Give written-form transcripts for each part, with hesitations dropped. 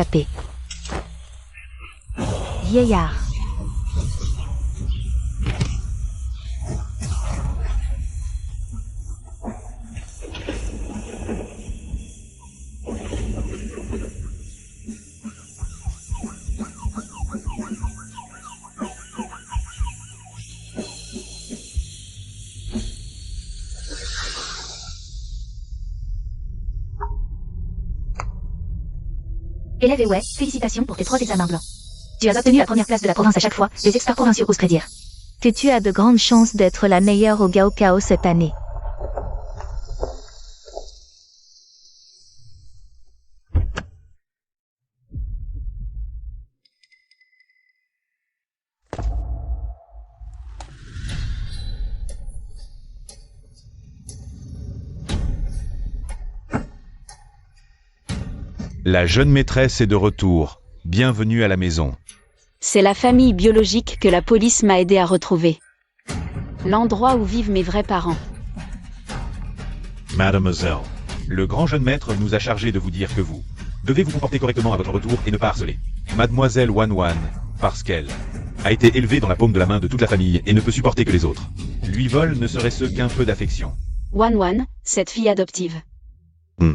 échappé. Vieillard. Élève et ouais, félicitations pour tes 3 examens blancs. Tu as obtenu la première place de la province à chaque fois, les experts provinciaux osent prédire Que tu as de grandes chances d'être la meilleure au Gaokao cette année. La jeune maîtresse est de retour. Bienvenue à la maison. C'est la famille biologique que la police m'a aidé à retrouver. L'endroit où vivent mes vrais parents. Mademoiselle, le grand jeune maître nous a chargé de vous dire que vous devez vous comporter correctement à votre retour et ne pas harceler Mademoiselle Wan, parce qu'elle a été élevée dans la paume de la main de toute la famille et ne peut supporter que les autres lui volent ne serait-ce qu'un peu d'affection. Wan, cette fille adoptive. Hmm.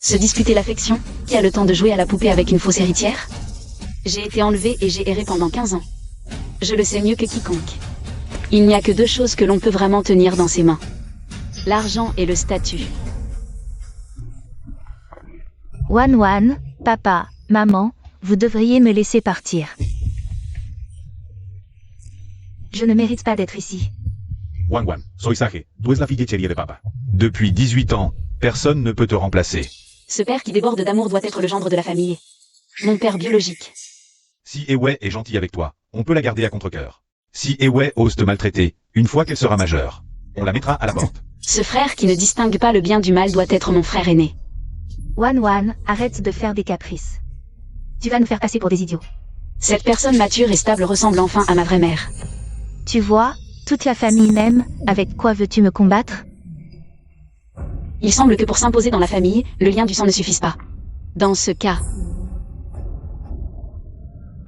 Se disputer l'affection, qui a le temps de jouer à la poupée avec une fausse héritière? J'ai été enlevée et j'ai erré pendant 15 ans. Je le sais mieux que quiconque. Il n'y a que 2 choses que l'on peut vraiment tenir dans ses mains. L'argent et le statut. Wan, papa, maman, vous devriez me laisser partir. Je ne mérite pas d'être ici. Wan, soy Sage, tu es la fille chérie de papa. Depuis 18 ans, personne ne peut te remplacer. Ce père qui déborde d'amour doit être le gendre de la famille. Mon père biologique. Si Ewe est gentille avec toi, on peut la garder à contre-cœur. Si Ewe ose te maltraiter, une fois qu'elle sera majeure, on la mettra à la porte. Ce frère qui ne distingue pas le bien du mal doit être mon frère aîné. Wan, arrête de faire des caprices. Tu vas nous faire passer pour des idiots. Cette personne mature et stable ressemble enfin à ma vraie mère. Tu vois, toute la famille m'aime, avec quoi veux-tu me combattre? Il semble que pour s'imposer dans la famille, le lien du sang ne suffise pas. Dans ce cas...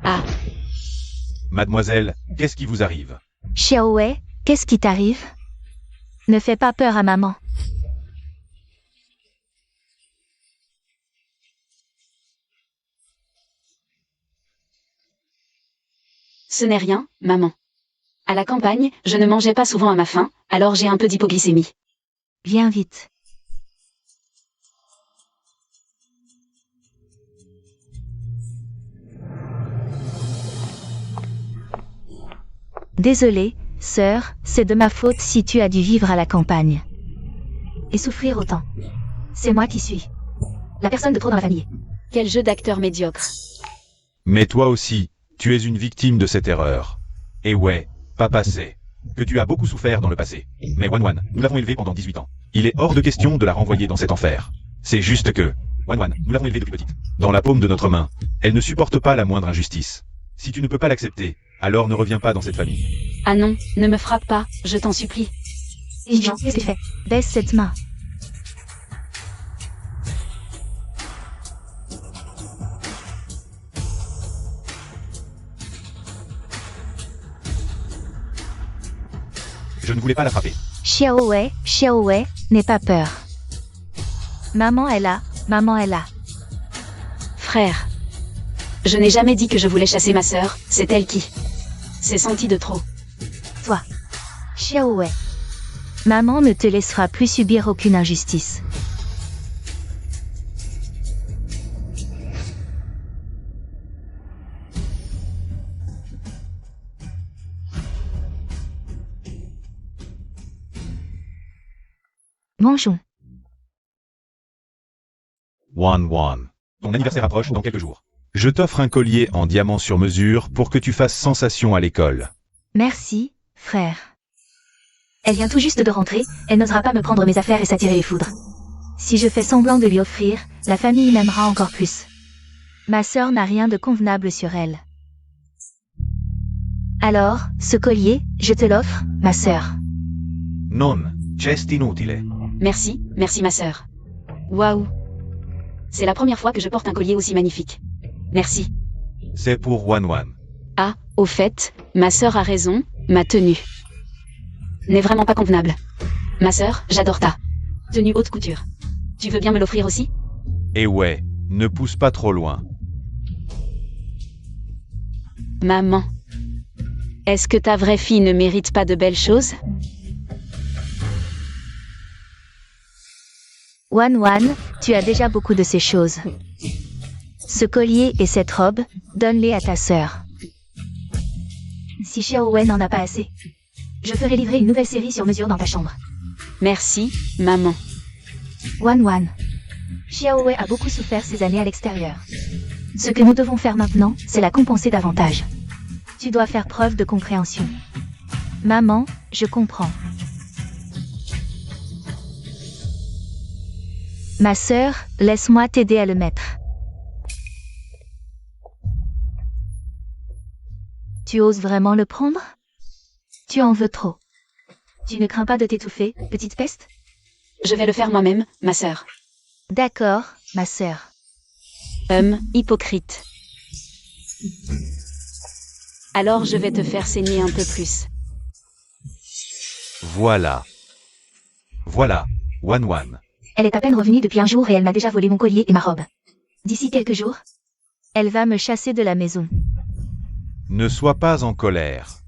Ah. Mademoiselle, qu'est-ce qui vous arrive? Xiaowei, qu'est-ce qui t'arrive? Ne fais pas peur à maman. Ce n'est rien, maman. À la campagne, je ne mangeais pas souvent à ma faim, alors j'ai un peu d'hypoglycémie. Viens vite. Désolée, sœur, c'est de ma faute si tu as dû vivre à la campagne. Et souffrir autant. C'est moi qui suis la personne de trop dans la famille. Quel jeu d'acteur médiocre. Mais toi aussi, tu es une victime de cette erreur. Et ouais, papa sait que tu as beaucoup souffert dans le passé. Mais Wan, nous l'avons élevée pendant 18 ans. Il est hors de question de la renvoyer dans cet enfer. C'est juste que, Wan, nous l'avons élevée depuis petite. Dans la paume de notre main, elle ne supporte pas la moindre injustice. Si tu ne peux pas l'accepter, alors ne reviens pas dans cette famille. Ah non, ne me frappe pas, je t'en supplie. Jean, qu'est-ce que tu fais? Baisse cette main. Je ne voulais pas la frapper. Xiaowei, n'aie pas peur. Maman est là, Frère. Je n'ai jamais dit que je voulais chasser ma sœur, c'est elle qui s'est sentie de trop. Toi. Xiaowei. Maman ne te laissera plus subir aucune injustice. Mangeons. Wan. Ton anniversaire approche dans quelques jours. Je t'offre un collier en diamant sur mesure pour que tu fasses sensation à l'école. Merci, frère. Elle vient tout juste de rentrer, elle n'osera pas me prendre mes affaires et s'attirer les foudres. Si je fais semblant de lui offrir, la famille m'aimera encore plus. Ma sœur n'a rien de convenable sur elle. Alors, ce collier, je te l'offre, ma sœur. Non, c'è inutile. Merci ma sœur. Waouh. C'est la première fois que je porte un collier aussi magnifique. Merci. C'est pour Wan. Ah, au fait, ma sœur a raison, ma tenue n'est vraiment pas convenable. Ma sœur, j'adore ta tenue haute couture. Tu veux bien me l'offrir aussi? Et ouais, ne pousse pas trop loin. Maman, est-ce que ta vraie fille ne mérite pas de belles choses? Wan, tu as déjà beaucoup de ces choses. Ce collier et cette robe, donne-les à ta sœur. Si Xiaowei n'en a pas assez, je ferai livrer une nouvelle série sur mesure dans ta chambre. Merci, maman. Wan. Xiaowei a beaucoup souffert ces années à l'extérieur. Ce que nous devons faire maintenant, c'est la compenser davantage. Tu dois faire preuve de compréhension. Maman, je comprends. Ma sœur, laisse-moi t'aider à le mettre. Tu oses vraiment le prendre? Tu en veux trop. Tu ne crains pas de t'étouffer, petite peste? Je vais le faire moi-même, ma sœur. D'accord, ma sœur. Hypocrite. Alors je vais te faire saigner un peu plus. Voilà, Wan. Elle est à peine revenue depuis un jour et elle m'a déjà volé mon collier et ma robe. D'ici quelques jours, Elle va me chasser de la maison. Ne sois pas en colère.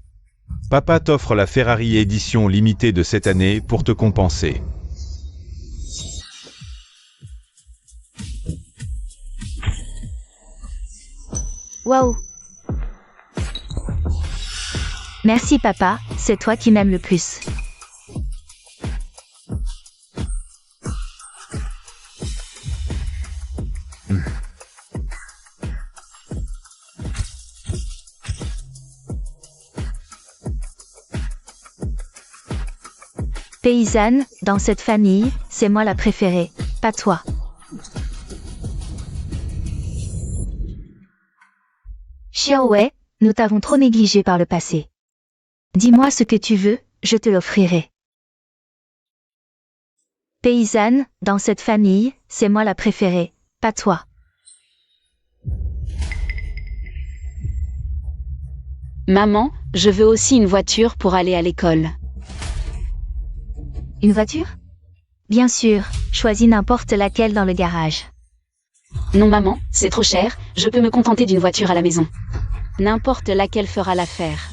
Papa t'offre la Ferrari édition limitée de cette année pour te compenser. Waouh! Merci papa, c'est toi qui m'aimes le plus. Paysanne, dans cette famille, c'est moi la préférée, pas toi. Xiaowei, nous t'avons trop négligé par le passé. Dis-moi ce que tu veux, je te l'offrirai. Paysanne, dans cette famille, c'est moi la préférée, pas toi. Maman, je veux aussi une voiture pour aller à l'école. une voiture? Bien sûr, choisis n'importe laquelle dans le garage. Non maman, c'est trop cher, je peux me contenter d'une voiture à la maison. N'importe laquelle fera l'affaire.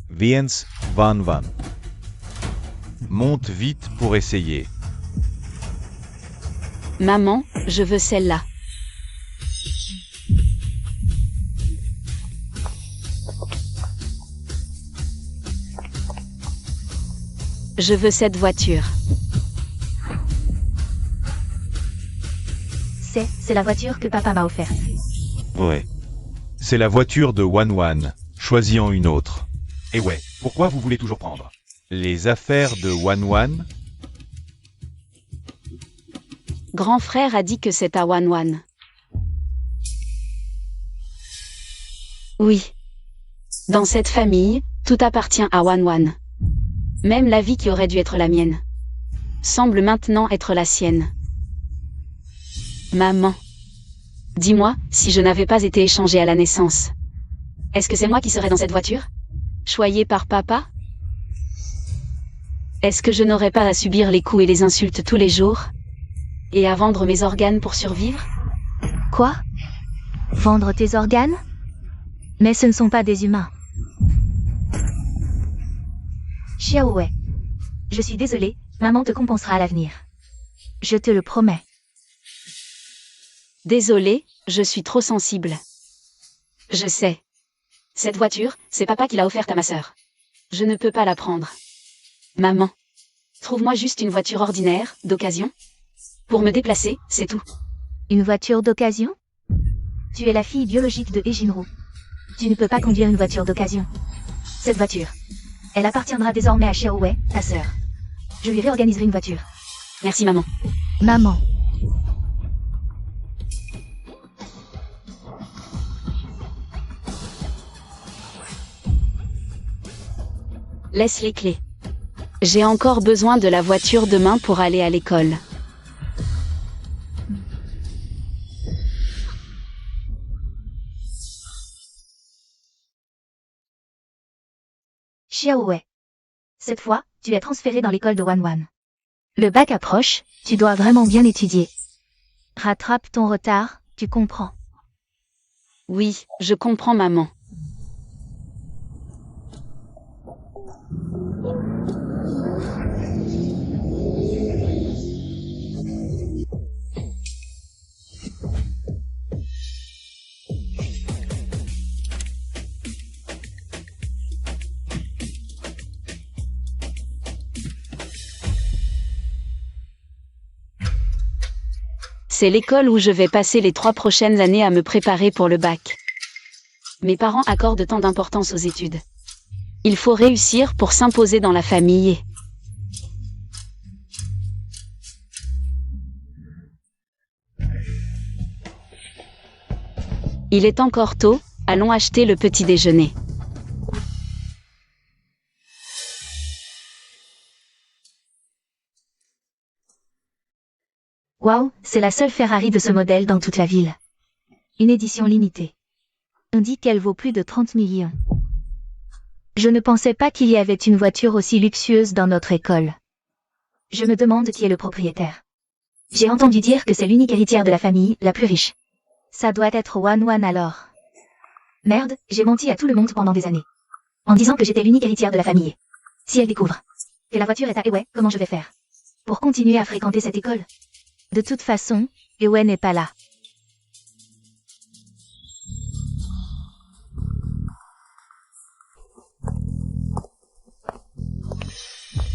Viens, Wan. Monte vite pour essayer. Maman, je veux celle-là. Je veux cette voiture. C'est la voiture que papa m'a offerte. Ouais. C'est la voiture de Wan. Choisis en une autre. Et ouais, pourquoi vous voulez toujours prendre les affaires de Wan? Grand frère a dit que c'est à Wan. Oui. Dans cette famille, tout appartient à Wan. Même la vie qui aurait dû être la mienne semble maintenant être la sienne. Maman, dis-moi, si je n'avais pas été échangée à la naissance, est-ce que c'est moi qui serais dans cette voiture, choyée par papa? Est-ce que je n'aurais pas à subir les coups et les insultes tous les jours, et à vendre mes organes pour survivre? Quoi? Vendre tes organes? Mais ce ne sont pas des humains. Xiaowei. Je suis désolée, maman te compensera à l'avenir. Je te le promets. Désolée, je suis trop sensible. Je sais. Cette voiture, c'est papa qui l'a offerte à ma sœur. Je ne peux pas la prendre. Maman, trouve-moi juste une voiture ordinaire, d'occasion. Pour me déplacer, c'est tout. Une voiture d'occasion? Tu es la fille biologique de Ejinru. Tu ne peux pas conduire une voiture d'occasion. Cette voiture, elle appartiendra désormais à Xiaowei, ta sœur. Je lui réorganiserai une voiture. Merci maman. Maman. Laisse les clés. J'ai encore besoin de la voiture demain pour aller à l'école. Xiaowei. Cette fois, tu es transféré dans l'école de Wanwan. Le bac approche, tu dois vraiment bien étudier. Rattrape ton retard, tu comprends. Oui, je comprends maman. C'est l'école où je vais passer les 3 prochaines années à me préparer pour le bac. Mes parents accordent tant d'importance aux études. Il faut réussir pour s'imposer dans la famille. Il est encore tôt, allons acheter le petit déjeuner. Waouh, c'est la seule Ferrari de ce modèle dans toute la ville. Une édition limitée. On dit qu'elle vaut plus de 30 millions. Je ne pensais pas qu'il y avait une voiture aussi luxueuse dans notre école. Je me demande qui est le propriétaire. J'ai entendu dire que c'est l'unique héritière de la famille, la plus riche. Ça doit être Wanwan alors. Merde, j'ai menti à tout le monde pendant des années. En disant que j'étais l'unique héritière de la famille. Si elle découvre que la voiture est à Ewei, comment je vais faire pour continuer à fréquenter cette école? De toute façon, Ewei n'est pas là.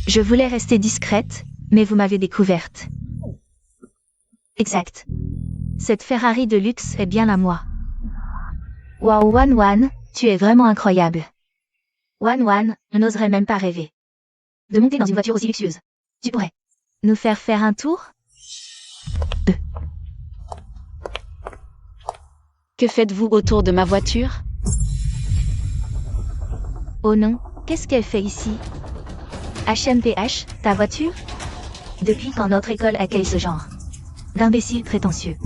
Je voulais rester discrète, mais vous m'avez découverte. Exact. Cette Ferrari de luxe est bien à moi. Waouh Wanwan, tu es vraiment incroyable. Wanwan, on n'oserait même pas rêver de monter dans une voiture aussi luxueuse. Tu pourrais nous faire un tour? Que faites-vous autour de ma voiture? Oh non, qu'est-ce qu'elle fait ici? HMPH, ta voiture? Depuis quand notre école accueille ce genre d'imbéciles prétentieux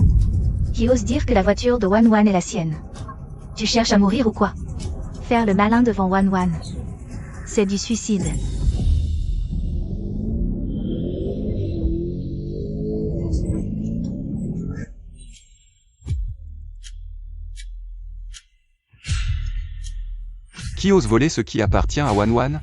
qui osent dire que la voiture de Wanwan est la sienne. Tu cherches à mourir ou quoi? Faire le malin devant Wanwan. C'est du suicide. Qui ose voler ce qui appartient à Wanwan?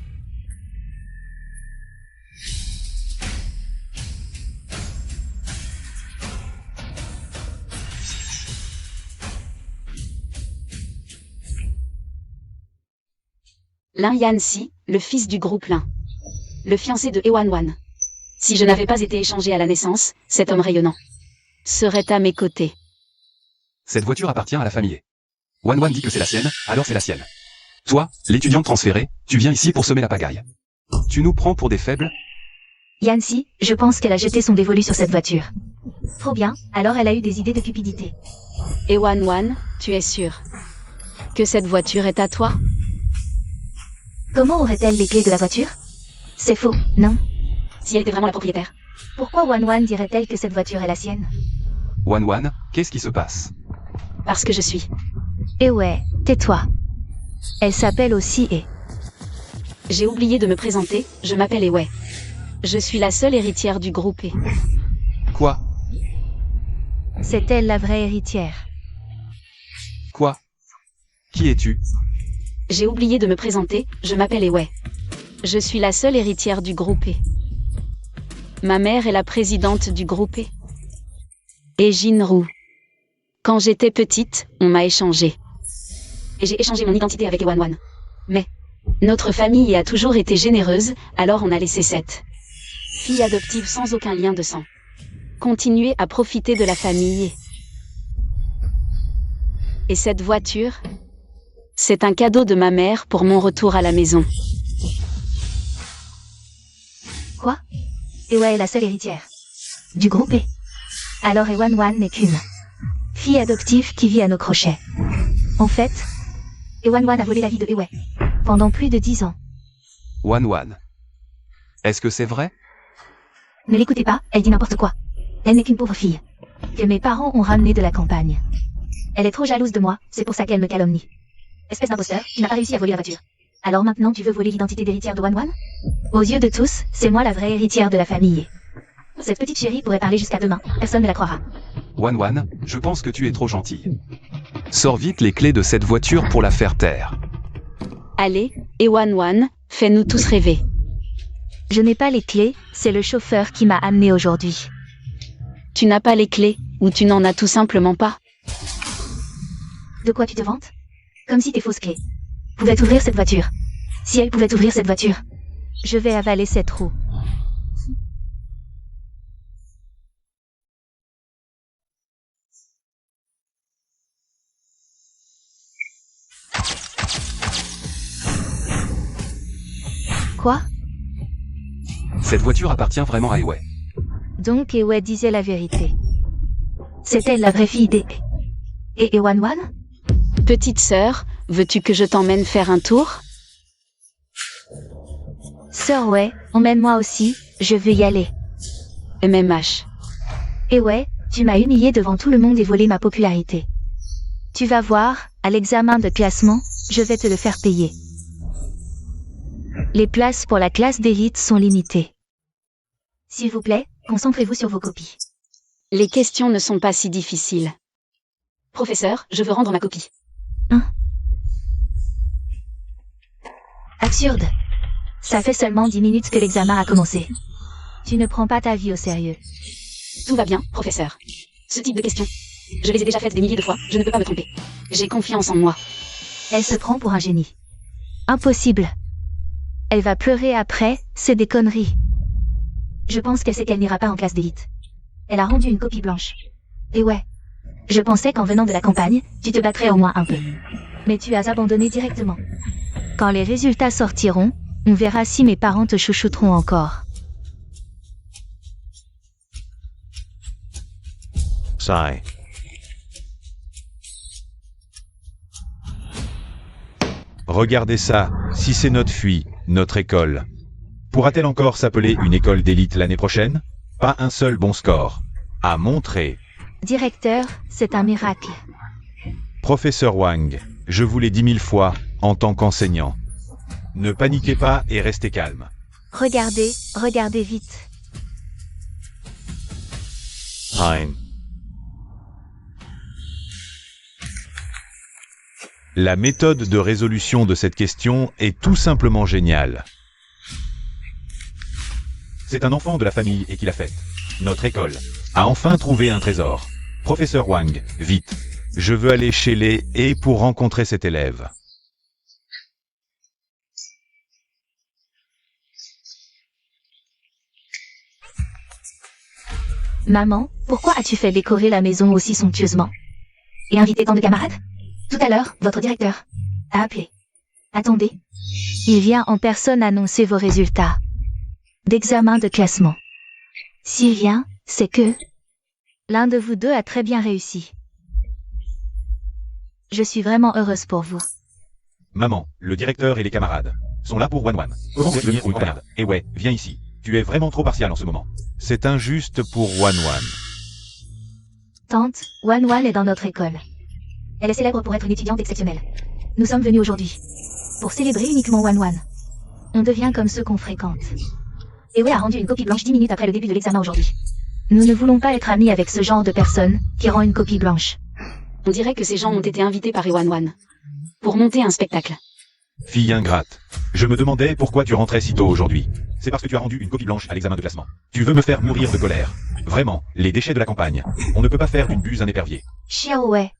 Lin Yanxi, le fils du groupe Lin. Le fiancé de Ewanwan. Si je n'avais pas été échangé à la naissance, cet homme rayonnant serait à mes côtés. Cette voiture appartient à la famille. Wanwan dit que c'est la sienne, alors c'est la sienne. Toi, l'étudiante transférée, tu viens ici pour semer la pagaille. Tu nous prends pour des faibles? Yanxi, je pense qu'elle a jeté son dévolu sur cette voiture. Trop bien, alors elle a eu des idées de cupidité. Ewanwan, tu es sûr que cette voiture est à toi? Comment aurait-elle les clés de la voiture? C'est faux, non? Si elle était vraiment la propriétaire, pourquoi Wanwan dirait-elle que cette voiture est la sienne? Wanwan, qu'est-ce qui se passe? Parce que je suis. Ewei, tais-toi. Elle s'appelle aussi E. J'ai oublié de me présenter, je m'appelle Ewei. Je suis la seule héritière du groupe E. Quoi? C'est elle la vraie héritière. Quoi? Qui es-tu? J'ai oublié de me présenter, je m'appelle Ewei. Je suis la seule héritière du groupe E. Ma mère est la présidente du groupe E. Et Jinru. Quand j'étais petite, on m'a échangé. Et j'ai échangé mon identité avec Ewanwan. Mais notre famille a toujours été généreuse, alors on a laissé cette fille adoptive sans aucun lien de sang continuer à profiter de la famille. Et cette voiture, c'est un cadeau de ma mère pour mon retour à la maison. Quoi? Ewei est la seule héritière du groupe E. Alors Ewanwan n'est qu'une fille adoptive qui vit à nos crochets. En fait, Ewanwan a volé la vie de Ewei pendant plus de 10 ans. Wanwan. Est-ce que c'est vrai? Ne l'écoutez pas, elle dit n'importe quoi. Elle n'est qu'une pauvre fille que mes parents ont ramenée de la campagne. Elle est trop jalouse de moi, c'est pour ça qu'elle me calomnie. Espèce d'imposteur, tu n'as pas réussi à voler la voiture. Alors maintenant tu veux voler l'identité d'héritière de Wanwan? Aux yeux de tous, c'est moi la vraie héritière de la famille. Cette petite chérie pourrait parler jusqu'à demain, personne ne la croira. Wanwan, je pense que tu es trop gentille. Sors vite les clés de cette voiture pour la faire taire. Allez, Ewanwan, fais-nous tous rêver. Je n'ai pas les clés, c'est le chauffeur qui m'a amené aujourd'hui. Tu n'as pas les clés, ou tu n'en as tout simplement pas. De quoi tu te vantes? Comme si tes fausses clés pouvaient ouvrir cette voiture. Si elles pouvaient ouvrir cette voiture. Je vais avaler cette roue. Quoi? Cette voiture appartient vraiment à Ewe. Donc Ewe disait la vérité. C'est elle la vraie fille et Wanwan? Petite sœur, veux-tu que je t'emmène faire un tour? Sœur ouais, emmène-moi aussi, je veux y aller. MMH. Et ouais, tu m'as humilié devant tout le monde et volé ma popularité. Tu vas voir, à l'examen de classement, je vais te le faire payer. Les places pour la classe d'élite sont limitées. S'il vous plaît, concentrez-vous sur vos copies. Les questions ne sont pas si difficiles. Professeur, je veux rendre ma copie. Absurde. Ça fait seulement 10 minutes que l'examen a commencé. Tu ne prends pas ta vie au sérieux. Tout va bien, professeur. Ce type de questions, je les ai déjà faites des milliers de fois, je ne peux pas me tromper. J'ai confiance en moi. Elle se prend pour un génie. Impossible. Elle va pleurer après, c'est des conneries. Je pense qu'elle sait qu'elle n'ira pas en classe d'élite. Elle a rendu une copie blanche. Et ouais. Je pensais qu'en venant de la campagne, tu te battrais au moins un peu. Mais tu as abandonné directement. Quand les résultats sortiront, on verra si mes parents te chouchouteront encore. Sigh. Regardez ça, si c'est notre fille, notre école. Pourra-t-elle encore s'appeler une école d'élite l'année prochaine? Pas un seul bon score. À montrer. Directeur, c'est un miracle. Professeur Wang, je vous l'ai dit 1000 fois, en tant qu'enseignant. Ne paniquez pas et restez calme. Regardez, regardez vite. Hein. La méthode de résolution de cette question est tout simplement géniale. C'est un enfant de la famille et qui l'a faite. Notre école a enfin trouvé un trésor. Professeur Wang, vite. Je veux aller chez les et pour rencontrer cet élève. Maman, pourquoi as-tu fait décorer la maison aussi somptueusement? Et invité tant de camarades? Tout à l'heure, votre directeur a appelé. Attendez. Il vient en personne annoncer vos résultats d'examen de classement. S'il vient, c'est que... L'un de vous deux a très bien réussi. Je suis vraiment heureuse pour vous. Maman, le directeur et les camarades sont là pour Wanwan. Comment venir une camarade? Et ouais, viens ici. Tu es vraiment trop partial en ce moment. C'est injuste pour Wanwan. Tante, Wanwan est dans notre école. Elle est célèbre pour être une étudiante exceptionnelle. Nous sommes venus aujourd'hui pour célébrer uniquement Wanwan. On devient comme ceux qu'on fréquente. Ewe a rendu une copie blanche 10 minutes après le début de l'examen aujourd'hui. Nous ne voulons pas être amis avec ce genre de personne qui rend une copie blanche. On dirait que ces gens ont été invités par Ewanwan pour monter un spectacle. Fille ingrate. Je me demandais pourquoi tu rentrais si tôt aujourd'hui. C'est parce que tu as rendu une copie blanche à l'examen de classement. Tu veux me faire mourir de colère. Vraiment, les déchets de la campagne. On ne peut pas faire d'une buse un épervier. Xiaowei.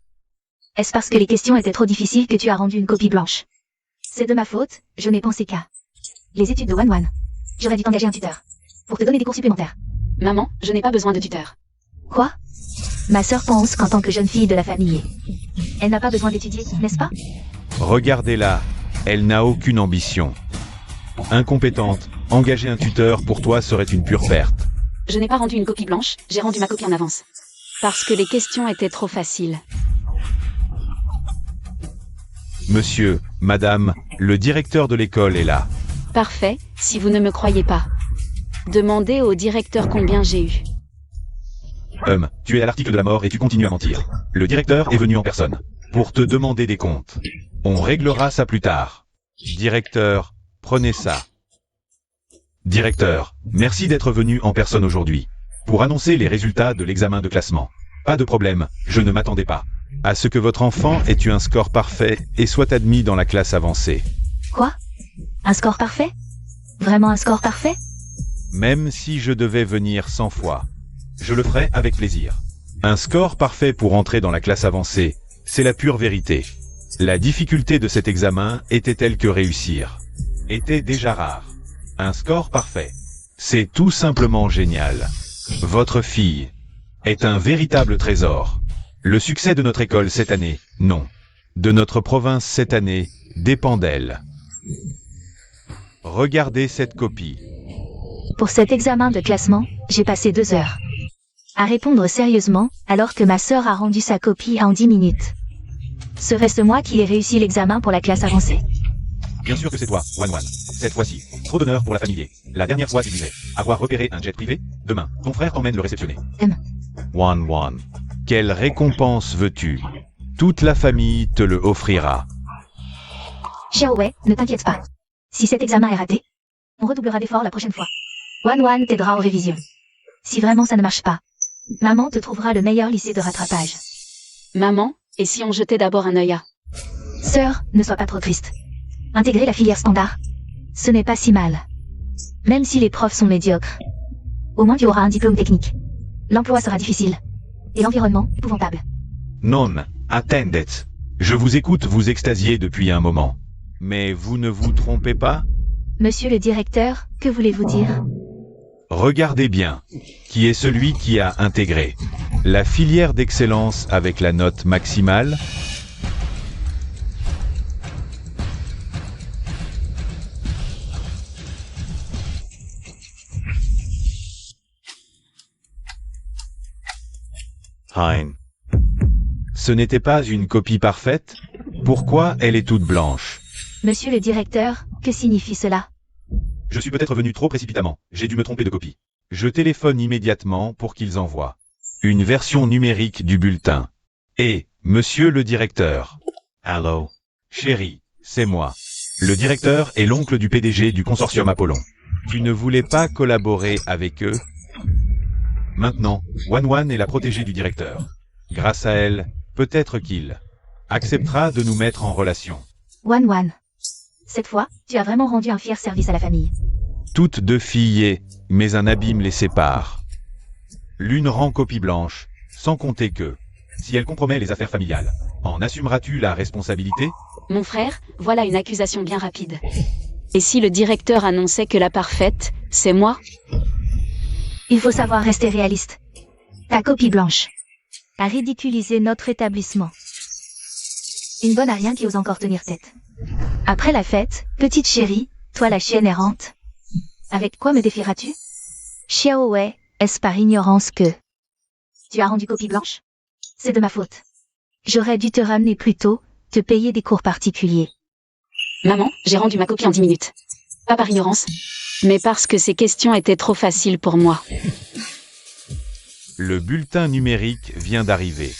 Est-ce parce que les questions étaient trop difficiles que tu as rendu une copie blanche? C'est de ma faute, je n'ai pensé qu'à les études de Wanwan. J'aurais dû t'engager un tuteur pour te donner des cours supplémentaires. Maman, je n'ai pas besoin de tuteur. Quoi? Ma sœur pense qu'en tant que jeune fille de la famille, elle n'a pas besoin d'étudier, n'est-ce pas? Regardez-la. Elle n'a aucune ambition. Incompétente, engager un tuteur pour toi serait une pure perte. Je n'ai pas rendu une copie blanche, j'ai rendu ma copie en avance. Parce que les questions étaient trop faciles. Monsieur, madame, le directeur de l'école est là. Parfait, si vous ne me croyez pas. Demandez au directeur combien j'ai eu. Tu es à l'article de la mort et tu continues à mentir. Le directeur est venu en personne pour te demander des comptes. On réglera ça plus tard. Directeur, prenez ça. Directeur, merci d'être venu en personne aujourd'hui pour annoncer les résultats de l'examen de classement. Pas de problème, je ne m'attendais pas à ce que votre enfant ait eu un score parfait et soit admis dans la classe avancée. Quoi? Un score parfait? Vraiment un score parfait? Même si je devais venir 100 fois, je le ferais avec plaisir. Un score parfait pour entrer dans la classe avancée, c'est la pure vérité. La difficulté de cet examen était telle que réussir était déjà rare. Un score parfait, c'est tout simplement génial. Votre fille est un véritable trésor. Le succès de notre école cette année, non. De notre province cette année, dépend d'elle. Regardez cette copie. Pour cet examen de classement, j'ai passé 2 heures à répondre sérieusement, alors que ma sœur a rendu sa copie en 10 minutes. Serait-ce moi qui ai réussi l'examen pour la classe avancée? Bien sûr que c'est toi, Wan. Cette fois-ci, trop d'honneur pour la famille. La dernière fois tu disais avoir repéré un jet privé. Demain, ton frère t'emmène le réceptionner. Wan. Quelle récompense veux-tu? Toute la famille te le offrira. Xiaowei, ne t'inquiète pas. Si cet examen est raté, on redoublera d'efforts la prochaine fois. Wan t'aidera aux révisions. Si vraiment ça ne marche pas, maman te trouvera le meilleur lycée de rattrapage. Maman, et si on jetait d'abord un œil à... Sœur, ne sois pas trop triste. Intégrer la filière standard, ce n'est pas si mal. Même si les profs sont médiocres. Au moins tu auras un diplôme technique. L'emploi sera difficile. Et l'environnement, épouvantable. Non, attendez. Je vous écoute vous extasier depuis un moment. Mais vous ne vous trompez pas? Monsieur le directeur, que voulez-vous dire? Regardez bien, qui est celui qui a intégré la filière d'excellence avec la note maximale? Hein. Ce n'était pas une copie parfaite? Pourquoi elle est toute blanche? Monsieur le directeur, que signifie cela? Je suis peut-être venu trop précipitamment, j'ai dû me tromper de copie. Je téléphone immédiatement pour qu'ils envoient une version numérique du bulletin. Et, monsieur le directeur. Allô? Chérie, c'est moi. Le directeur est l'oncle du PDG du consortium Apollon. Tu ne voulais pas collaborer avec eux? Maintenant, Wan est la protégée du directeur. Grâce à elle, peut-être qu'il acceptera de nous mettre en relation. Wan. Cette fois, tu as vraiment rendu un fier service à la famille. Toutes deux filles mais un abîme les sépare. L'une rend copie blanche, sans compter que, si elle compromet les affaires familiales, en assumeras-tu la responsabilité? Mon frère, voilà une accusation bien rapide. Et si le directeur annonçait que la parfaite, c'est moi? Il faut savoir rester réaliste. Ta copie blanche À ridiculiser notre établissement. Une bonne à rien qui ose encore tenir tête. Après la fête, petite chérie, toi la chienne errante. Avec quoi me défieras-tu? Xiaowei, est-ce par ignorance que... Tu as rendu copie blanche? C'est de ma faute. J'aurais dû te ramener plus tôt, te payer des cours particuliers. Maman, j'ai rendu ma copie en 10 minutes. Pas par ignorance, mais parce que ces questions étaient trop faciles pour moi. Le bulletin numérique vient d'arriver.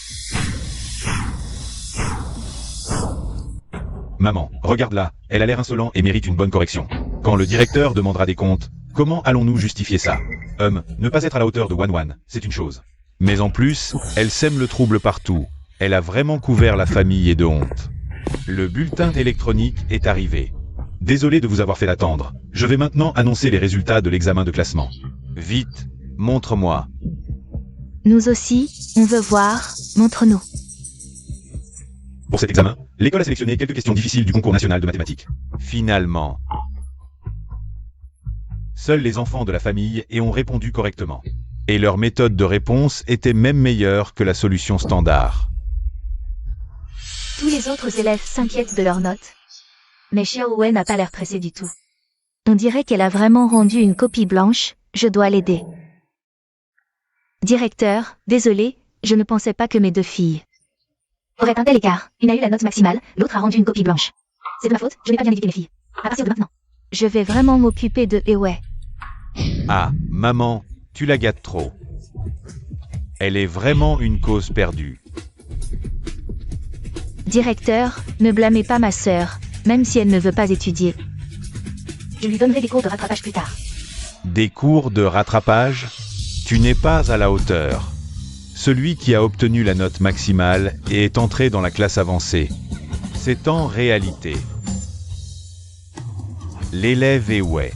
Maman, regarde-la, elle a l'air insolent et mérite une bonne correction. Quand le directeur demandera des comptes, comment allons-nous justifier ça? Ne pas être à la hauteur de Wan, c'est une chose. Mais en plus, elle sème le trouble partout. Elle a vraiment couvert la famille et de honte. Le bulletin électronique est arrivé. Désolé de vous avoir fait attendre. Je vais maintenant annoncer les résultats de l'examen de classement. Vite, montre-moi. Nous aussi, on veut voir, montre-nous. Pour cet examen, l'école a sélectionné quelques questions difficiles du concours national de mathématiques. Finalement, seuls les enfants de la famille ont répondu correctement. Et leur méthode de réponse était même meilleure que la solution standard. Tous les autres élèves s'inquiètent de leurs notes. Mais Xiaowei n'a pas l'air pressée du tout. On dirait qu'elle a vraiment rendu une copie blanche, je dois l'aider. Directeur, désolé, je ne pensais pas que mes 2 filles... Aurait un tel écart, une a eu la note maximale, l'autre a rendu une copie blanche. C'est de ma faute, je n'ai pas bien éduqué mes filles. À partir de maintenant. Je vais vraiment m'occuper de Ewei. Ah, maman, tu la gâtes trop. Elle est vraiment une cause perdue. Directeur, ne blâmez pas ma sœur, même si elle ne veut pas étudier. Je lui donnerai des cours de rattrapage plus tard. Des cours de rattrapage? Tu n'es pas à la hauteur. Celui qui a obtenu la note maximale et est entré dans la classe avancée. C'est en réalité l'élève Ewei.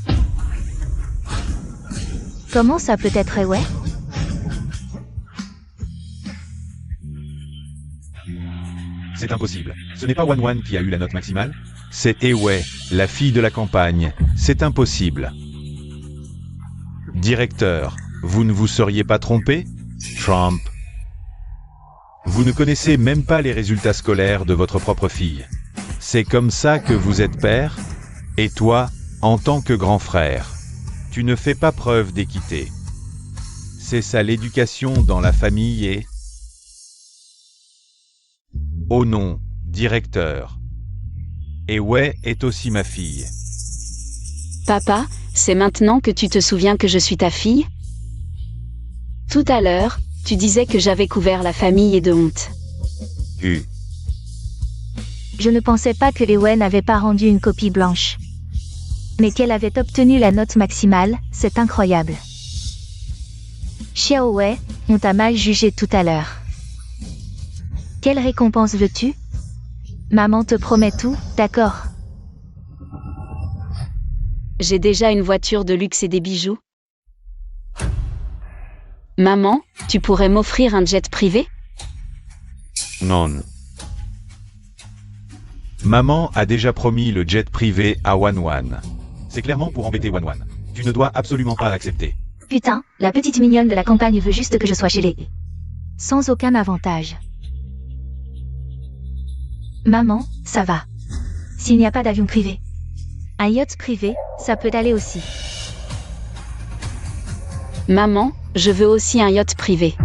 Comment ça peut être Ewei? C'est impossible. Ce n'est pas Wan qui a eu la note maximale. C'est Ewei, la fille de la campagne. C'est impossible. Directeur, vous ne vous seriez pas trompé? Trump. Vous ne connaissez même pas les résultats scolaires de votre propre fille. C'est comme ça que vous êtes père? Et toi, en tant que grand frère, tu ne fais pas preuve d'équité. C'est ça l'éducation dans la famille et... Oh non, directeur. Ewei est aussi ma fille. Papa, c'est maintenant que tu te souviens que je suis ta fille? Tout à l'heure, tu disais que j'avais couvert la famille et de honte. Je ne pensais pas que Ewei n'avait pas rendu une copie blanche. Mais qu'elle avait obtenu la note maximale, c'est incroyable. Xiao Wei, on t'a mal jugé tout à l'heure. Quelle récompense veux-tu? Maman te promet tout, d'accord? J'ai déjà une voiture de luxe et des bijoux. Maman, tu pourrais m'offrir un jet privé? Non. Maman a déjà promis le jet privé à Wan. C'est clairement pour embêter Wan. Tu ne dois absolument pas l'accepter. Putain, la petite mignonne de la campagne veut juste que je sois chez les... Sans aucun avantage. Maman, ça va. S'il n'y a pas d'avion privé. Un yacht privé, ça peut aller aussi. Maman, je veux aussi un yacht privé.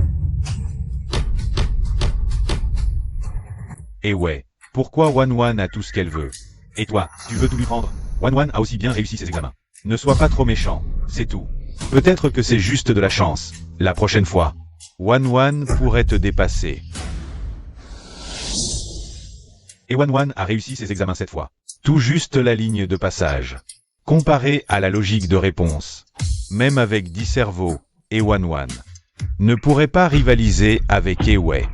Et ouais, pourquoi Wan a tout ce qu'elle veut? Et toi, tu veux tout lui prendre? Wan a aussi bien réussi ses examens. Ne sois pas trop méchant, c'est tout. Peut-être que c'est juste de la chance. La prochaine fois, Wan pourrait te dépasser. Et Wan a réussi ses examens cette fois. Tout juste la ligne de passage. Comparé à la logique de réponse. Même avec 10 cerveaux, et Wan ne pourrait pas rivaliser avec Ewei.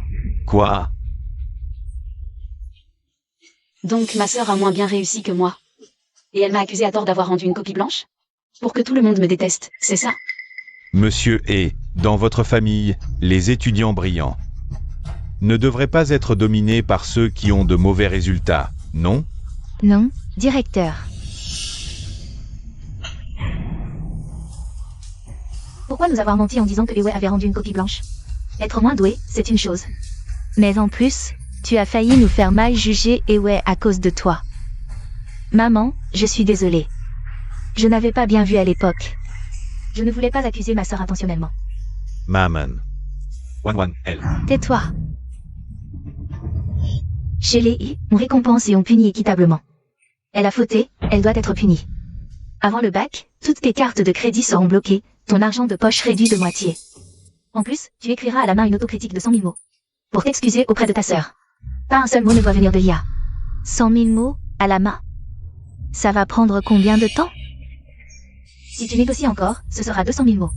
Quoi? Donc ma sœur a moins bien réussi que moi. Et elle m'a accusé à tort d'avoir rendu une copie blanche? Pour que tout le monde me déteste, c'est ça? Monsieur est, dans votre famille, les étudiants brillants ne devraient pas être dominés par ceux qui ont de mauvais résultats, non? Non, directeur. Pourquoi nous avoir menti en disant que Ewei avait rendu une copie blanche? Être moins doué, c'est une chose. Mais en plus, tu as failli nous faire mal juger Ewei à cause de toi. Maman, je suis désolée. Je n'avais pas bien vu à l'époque. Je ne voulais pas accuser ma sœur intentionnellement. Maman. Wan, elle. Tais-toi. Chez les I, on récompense et on punit équitablement. Elle a fauté, elle doit être punie. Avant le bac, toutes tes cartes de crédit seront bloquées, ton argent de poche réduit de moitié. En plus, tu écriras à la main une autocritique de 100 000 mots. Pour t'excuser auprès de ta sœur. Pas un seul mot ne doit venir de l'IA. 100 000 mots, à la main. Ça va prendre combien de temps? Si tu négocies encore, ce sera 200 000 mots.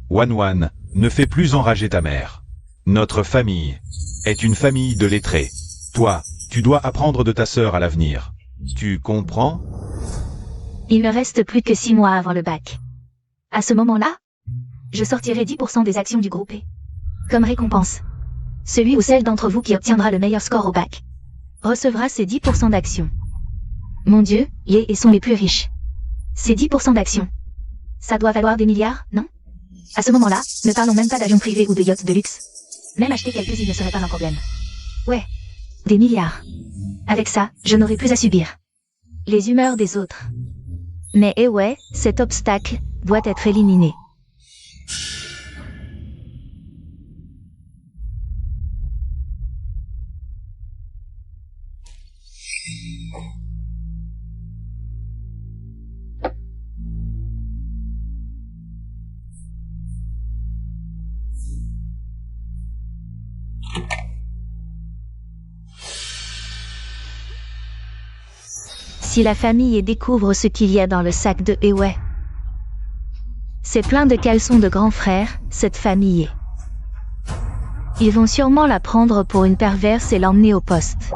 Wan, ne fais plus enrager ta mère. Notre famille est une famille de lettrés. Toi, tu dois apprendre de ta sœur à l'avenir. Tu comprends? Il ne reste plus que 6 mois avant le bac. À ce moment-là, je sortirai 10% des actions du groupe E. Comme récompense. Celui ou celle d'entre vous qui obtiendra le meilleur score au bac Recevra ces 10% d'actions. Mon Dieu, Yé sont les plus riches. Ces 10% d'actions. Ça doit valoir des milliards, non? À ce moment-là, ne parlons même pas d'avions privés ou de yachts de luxe. Même acheter quelques-unes ne serait pas un problème. Ouais. Des milliards. Avec ça, je n'aurai plus à subir les humeurs des autres. Mais Ewei, cet obstacle doit être éliminé. Si la famille découvre ce qu'il y a dans le sac de Ewei. C'est plein de caleçons de grands frères, cette famille. Ils vont sûrement la prendre pour une perverse et l'emmener au poste.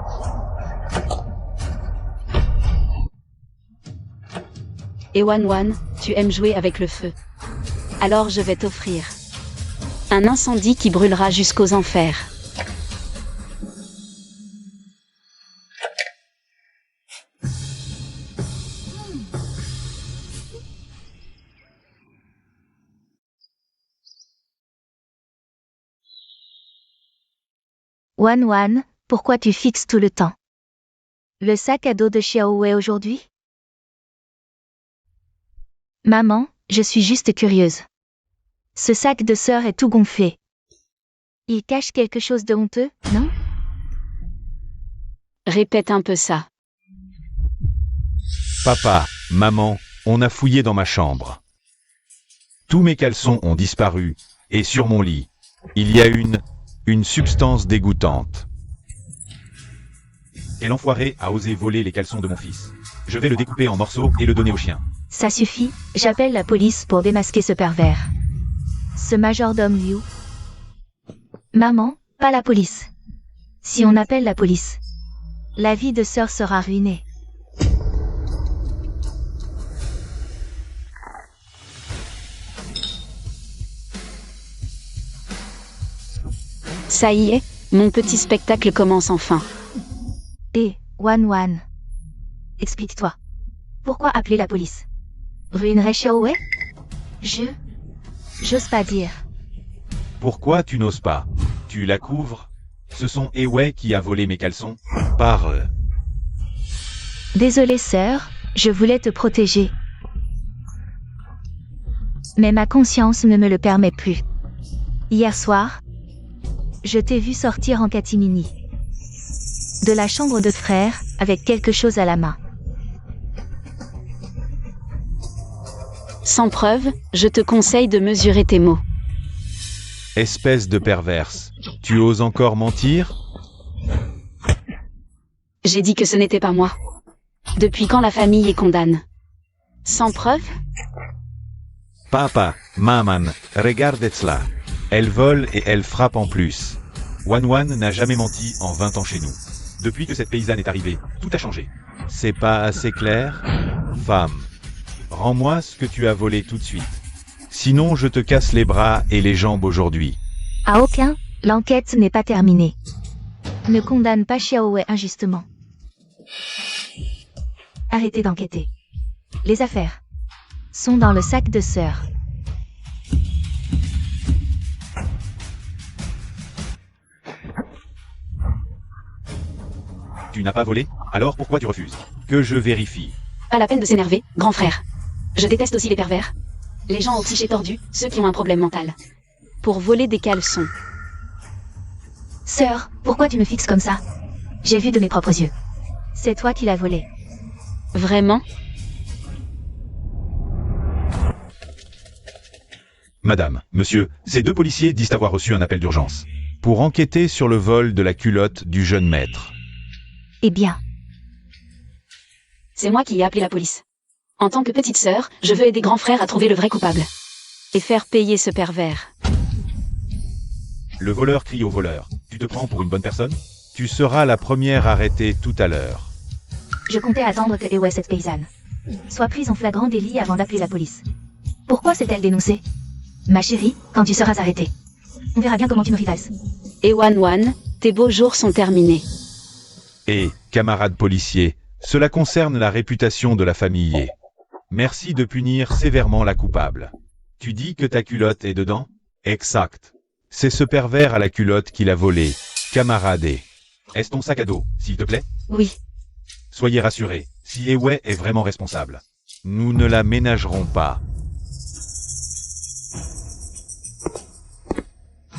Ewan, tu aimes jouer avec le feu. Alors je vais t'offrir un incendie qui brûlera jusqu'aux enfers. Wan, pourquoi tu fixes tout le temps? Le sac à dos de Xiaowei aujourd'hui? Maman, je suis juste curieuse. Ce sac de sœur est tout gonflé. Il cache quelque chose de honteux, non? Répète un peu ça. Papa, maman, on a fouillé dans ma chambre. Tous mes caleçons ont disparu, et sur mon lit, il y a une substance dégoûtante. Et l'enfoiré a osé voler les caleçons de mon fils. Je vais le découper en morceaux et le donner au chien. Ça suffit, j'appelle la police pour démasquer ce pervers. Ce majordome Liu. Maman, pas la police. Si on appelle la police, la vie de sœur sera ruinée. Ça y est, mon petit spectacle commence enfin. Wan. Explique-toi. Pourquoi appeler la police? Ruinerait Xiaowei? J'ose pas dire. Pourquoi tu n'oses pas? Tu la couvres? Ce sont Ewei qui a volé mes caleçons. Parle. Désolée sœur, je voulais te protéger. Mais ma conscience ne me le permet plus. Hier soir, je t'ai vu sortir en catimini de la chambre de frère, avec quelque chose à la main. Sans preuve, je te conseille de mesurer tes mots. Espèce de perverse. Tu oses encore mentir? J'ai dit que ce n'était pas moi. Depuis quand la famille est condamne? Sans preuve? Papa, maman, regardez cela. Elle vole et elle frappe en plus. Wan n'a jamais menti en 20 ans chez nous. Depuis que cette paysanne est arrivée, tout a changé. C'est pas assez clair? Femme, rends-moi ce que tu as volé tout de suite. Sinon je te casse les bras et les jambes aujourd'hui. À aucun, l'enquête n'est pas terminée. Ne condamne pas Xiaowei injustement. Arrêtez d'enquêter. Les affaires sont dans le sac de sœur. Tu n'as pas volé? Alors pourquoi tu refuses? Que je vérifie. Pas la peine de s'énerver, grand frère. Je déteste aussi les pervers. Les gens au psyché tordu, ceux qui ont un problème mental. Pour voler des caleçons. Sœur, pourquoi tu me fixes comme ça? J'ai vu de mes propres yeux. C'est toi qui l'as volé. Vraiment? Madame, monsieur, ces deux policiers disent avoir reçu un appel d'urgence pour enquêter sur le vol de la culotte du jeune maître. Eh bien, C'est moi qui ai appelé la police. En tant que petite sœur, je veux aider grand frère à trouver le vrai coupable. Et faire payer ce pervers. Le voleur crie au voleur. Tu te prends pour une bonne personne? Tu seras la première arrêtée tout à l'heure. je comptais attendre que Ewei, cette paysanne, soit prise en flagrant délit avant d'appeler la police. Pourquoi s'est-elle dénoncée? Ma chérie, quand tu seras arrêtée, on verra bien comment tu me rivalses. Ewan, tes beaux jours sont terminés. Et, camarades policiers, cela concerne la réputation de la famille. Merci de punir sévèrement la coupable. Tu dis que ta culotte est dedans? Exact. C'est ce pervers à la culotte qui l'a volée. Camarade. Est-ce ton sac à dos, s'il te plaît? Oui. Soyez rassurés, si Ewei est vraiment responsable, nous ne la ménagerons pas.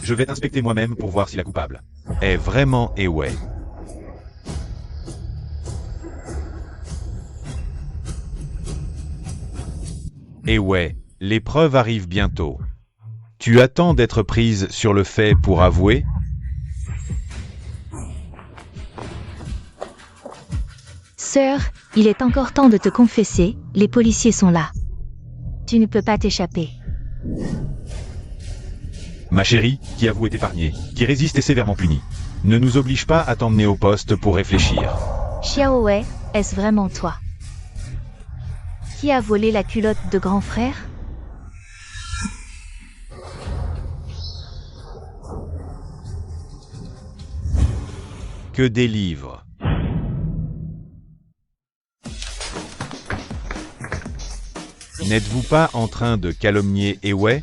Je vais t'inspecter moi-même pour voir si la coupable est vraiment Ewei. Ewei, les preuves arrivent bientôt. Tu attends d'être prise sur le fait pour avouer? Sœur, il est encore temps de te confesser, les policiers sont là. Tu ne peux pas t'échapper. Ma chérie, qui avoue est épargnée, qui résiste est sévèrement punie. Ne nous oblige pas à t'emmener au poste pour réfléchir. Xiaowei, est-ce vraiment toi? Qui a volé la culotte de grand frère? Que des livres. N'êtes-vous pas en train de calomnier Ewei?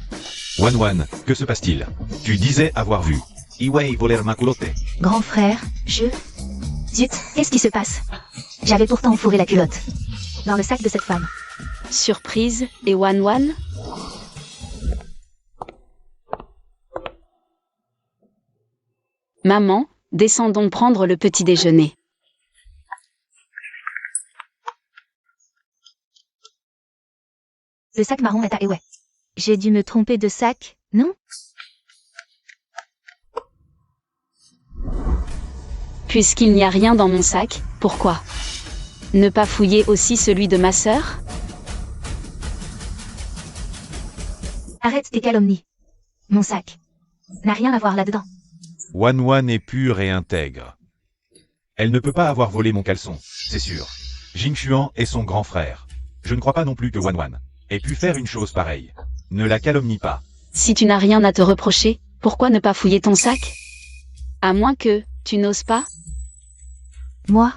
Wan, que se passe-t-il? Tu disais avoir vu Ewei voler ma culotte. Grand frère, Zut, qu'est-ce qui se passe? J'avais pourtant fourré la culotte. Dans le sac de cette femme. Surprise, et Wan? Maman, descendons prendre le petit déjeuner. Le sac marron est à Ewei. J'ai dû me tromper de sac, non? Puisqu'il n'y a rien dans mon sac, pourquoi ne pas fouiller aussi celui de ma sœur? Arrête tes calomnies. Mon sac n'a rien à voir là-dedans. Wan est pure et intègre. Elle ne peut pas avoir volé mon caleçon, c'est sûr. Jing Xuan est son grand frère. Je ne crois pas non plus que Wan ait pu faire une chose pareille. Ne la calomnie pas. Si tu n'as rien à te reprocher, pourquoi ne pas fouiller ton sac? À moins que tu n'oses pas? Moi?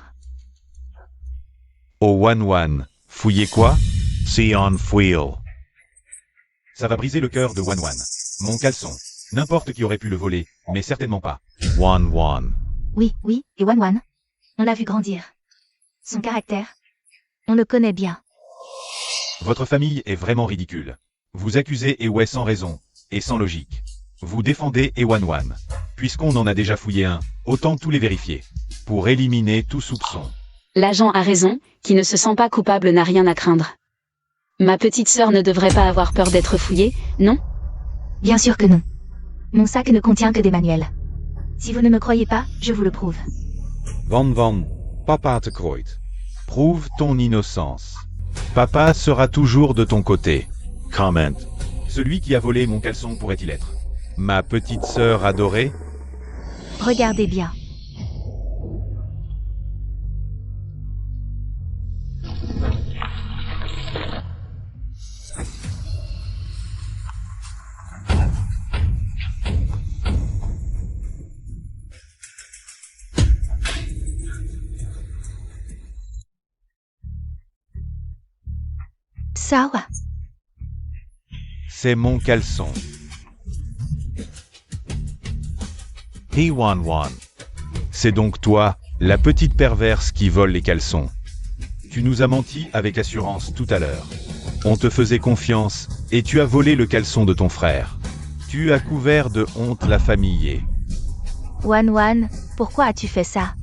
Oh Wan, fouiller quoi? Sion Fuil. Ça va briser le cœur de Wan. Mon caleçon. N'importe qui aurait pu le voler, mais certainement pas Wan. Oui, et Wan. On l'a vu grandir. Son caractère. On le connaît bien. Votre famille est vraiment ridicule. Vous accusez Ewei sans raison, et sans logique. Vous défendez Wan. Puisqu'on en a déjà fouillé un, autant tous les vérifier. Pour éliminer tout soupçon. L'agent a raison, qui ne se sent pas coupable n'a rien à craindre. Ma petite sœur ne devrait pas avoir peur d'être fouillée, non? Bien sûr que non. Mon sac ne contient que des manuels. Si vous ne me croyez pas, je vous le prouve. Van, papa te croit. Prouve ton innocence. Papa sera toujours de ton côté. Comment. Celui qui a volé mon caleçon pourrait-il être ma petite sœur adorée? Regardez bien. Sawa. C'est mon caleçon. Wan. C'est donc toi, la petite perverse qui vole les caleçons. Tu nous as menti avec assurance tout à l'heure. On te faisait confiance, et tu as volé le caleçon de ton frère. Tu as couvert de honte la famille. Wan, pourquoi as-tu fait ça?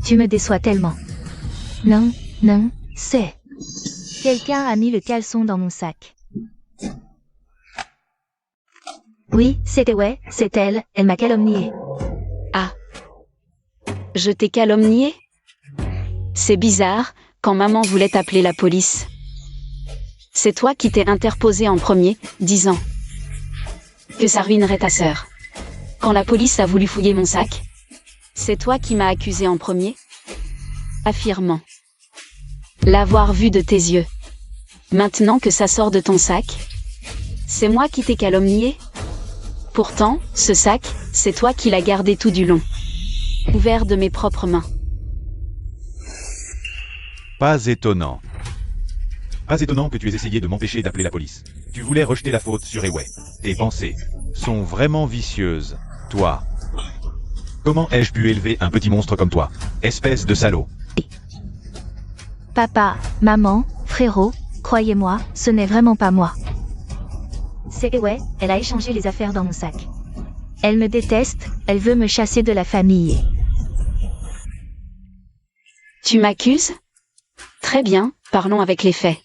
Tu me déçois tellement. Non, c'est... Quelqu'un a mis le caleçon dans mon sac. Oui, c'est Ewei, c'est elle m'a calomnié. Ah. Je t'ai calomnié? C'est bizarre, quand maman voulait appeler la police. C'est toi qui t'es interposé en premier, disant que ça ruinerait ta sœur. Quand la police a voulu fouiller mon sac, c'est toi qui m'as accusé en premier, affirmant l'avoir vu de tes yeux. Maintenant que ça sort de ton sac, c'est moi qui t'ai calomnié. Pourtant, ce sac, c'est toi qui l'as gardé tout du long, ouvert de mes propres mains. Pas étonnant. Pas étonnant que tu aies essayé de m'empêcher d'appeler la police. Tu voulais rejeter la faute sur Ewei. Tes pensées sont vraiment vicieuses, toi. Comment ai-je pu élever un petit monstre comme toi, espèce de salaud? Papa, maman, frérot, croyez-moi, ce n'est vraiment pas moi. C'est Ewei, elle a échangé les affaires dans mon sac. Elle me déteste, elle veut me chasser de la famille. Tu m'accuses? Très bien, parlons avec les faits.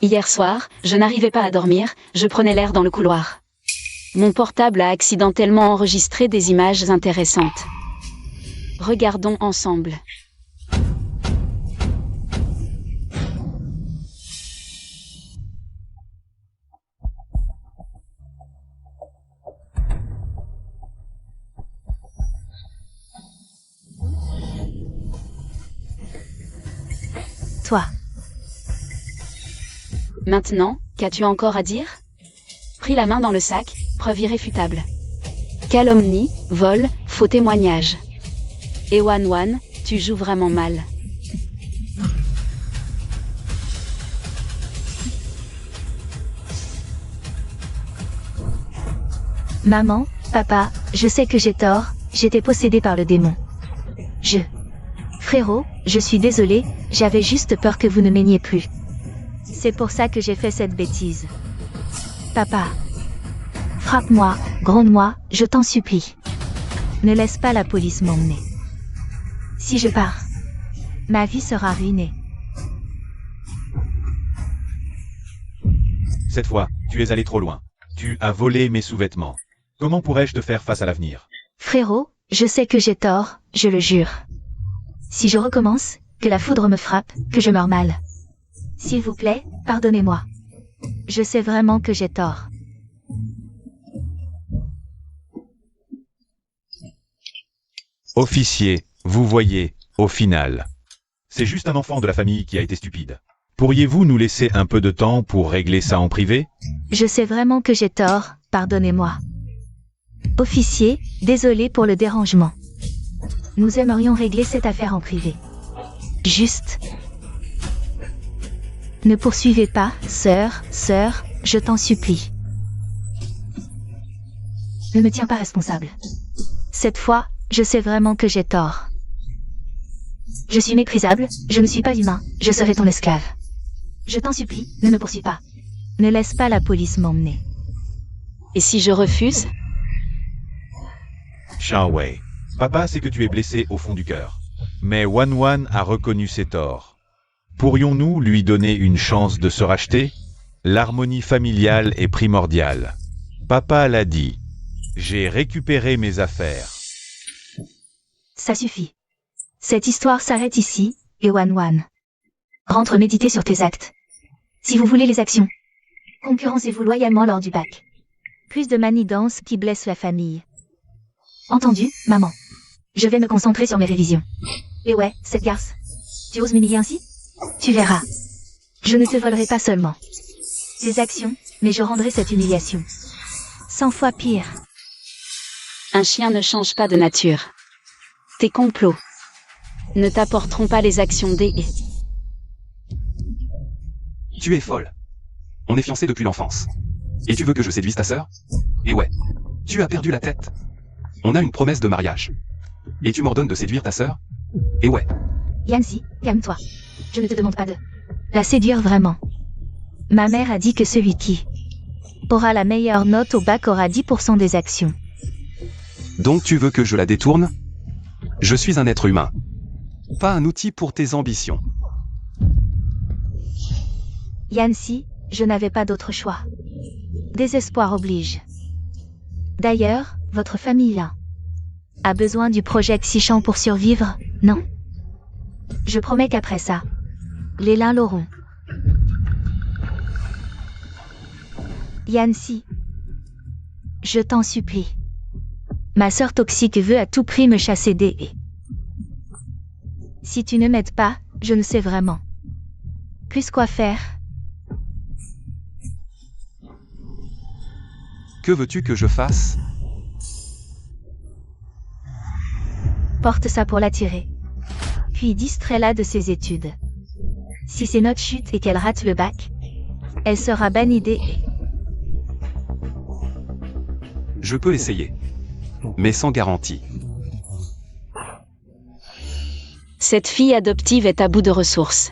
Hier soir, je n'arrivais pas à dormir, je prenais l'air dans le couloir. Mon portable a accidentellement enregistré des images intéressantes. Regardons ensemble. Tais-toi. Maintenant, qu'as-tu encore à dire? Pris la main dans le sac, preuve irréfutable. Calomnie, vol, faux témoignage. Et Wan, tu joues vraiment mal. Maman, papa, je sais que j'ai tort, j'étais possédée par le démon. Frérot, je suis désolée, j'avais juste peur que vous ne m'aimiez plus. C'est pour ça que j'ai fait cette bêtise. Papa. Frappe-moi, gronde-moi, je t'en supplie. Ne laisse pas la police m'emmener. Si je pars, ma vie sera ruinée. Cette fois, tu es allé trop loin. Tu as volé mes sous-vêtements. Comment pourrais-je te faire face à l'avenir? Frérot, je sais que j'ai tort, je le jure. Si je recommence, que la foudre me frappe, que je meure mal. S'il vous plaît, pardonnez-moi. Je sais vraiment que j'ai tort. Officier, vous voyez, au final. C'est juste un enfant de la famille qui a été stupide. Pourriez-vous nous laisser un peu de temps pour régler ça en privé? Je sais vraiment que j'ai tort, pardonnez-moi. Officier, désolé pour le dérangement. Nous aimerions régler cette affaire en privé. Juste. Ne poursuivez pas, sœur, je t'en supplie. Ne me tiens pas responsable. Cette fois, je sais vraiment que j'ai tort. Je suis méprisable, je ne suis pas humain, je serai ton esclave. Je t'en supplie, ne me poursuis pas. Ne laisse pas la police m'emmener. Et si je refuse? Xiaowei, papa sait que tu es blessé au fond du cœur. Mais Wan a reconnu ses torts. Pourrions-nous lui donner une chance de se racheter? L'harmonie familiale est primordiale. Papa l'a dit. J'ai récupéré mes affaires. Ça suffit. Cette histoire s'arrête ici, et Wan. Rentre méditer sur tes actes. Si vous voulez les actions, concurrencez-vous loyalement lors du bac. Plus de manigances qui blessent la famille. Entendu, maman. Je vais me concentrer sur mes révisions. Et ouais, cette garce. Tu oses m'humilier ainsi? Tu verras. Je ne te volerai pas seulement des actions, mais je rendrai cette humiliation 100 fois pire. Un chien ne change pas de nature. Tes complots ne t'apporteront pas les actions des... Tu es folle. On est fiancés depuis l'enfance. Et tu veux que je séduise ta sœur? Et ouais. Tu as perdu la tête. On a une promesse de mariage. Et tu m'ordonnes de séduire ta sœur? Et ouais. Yancy, calme-toi. Je ne te demande pas de la séduire vraiment. Ma mère a dit que celui qui aura la meilleure note au bac aura 10% des actions. Donc tu veux que je la détourne? Je suis un être humain. Pas un outil pour tes ambitions. Yancy, je n'avais pas d'autre choix. Désespoir oblige. D'ailleurs, votre famille là a besoin du projet Xichan pour survivre, non? Je promets qu'après ça, les lins l'auront. Yancy, je t'en supplie. Ma sœur toxique veut à tout prix me chasser des... Si tu ne m'aides pas, je ne sais vraiment plus quoi faire. Que veux-tu que je fasse? Porte ça pour l'attirer. Puis distrais-la de ses études. Si ses notes chutent et qu'elle rate le bac, elle sera bannie des... Je peux essayer. Mais sans garantie. Cette fille adoptive est à bout de ressources.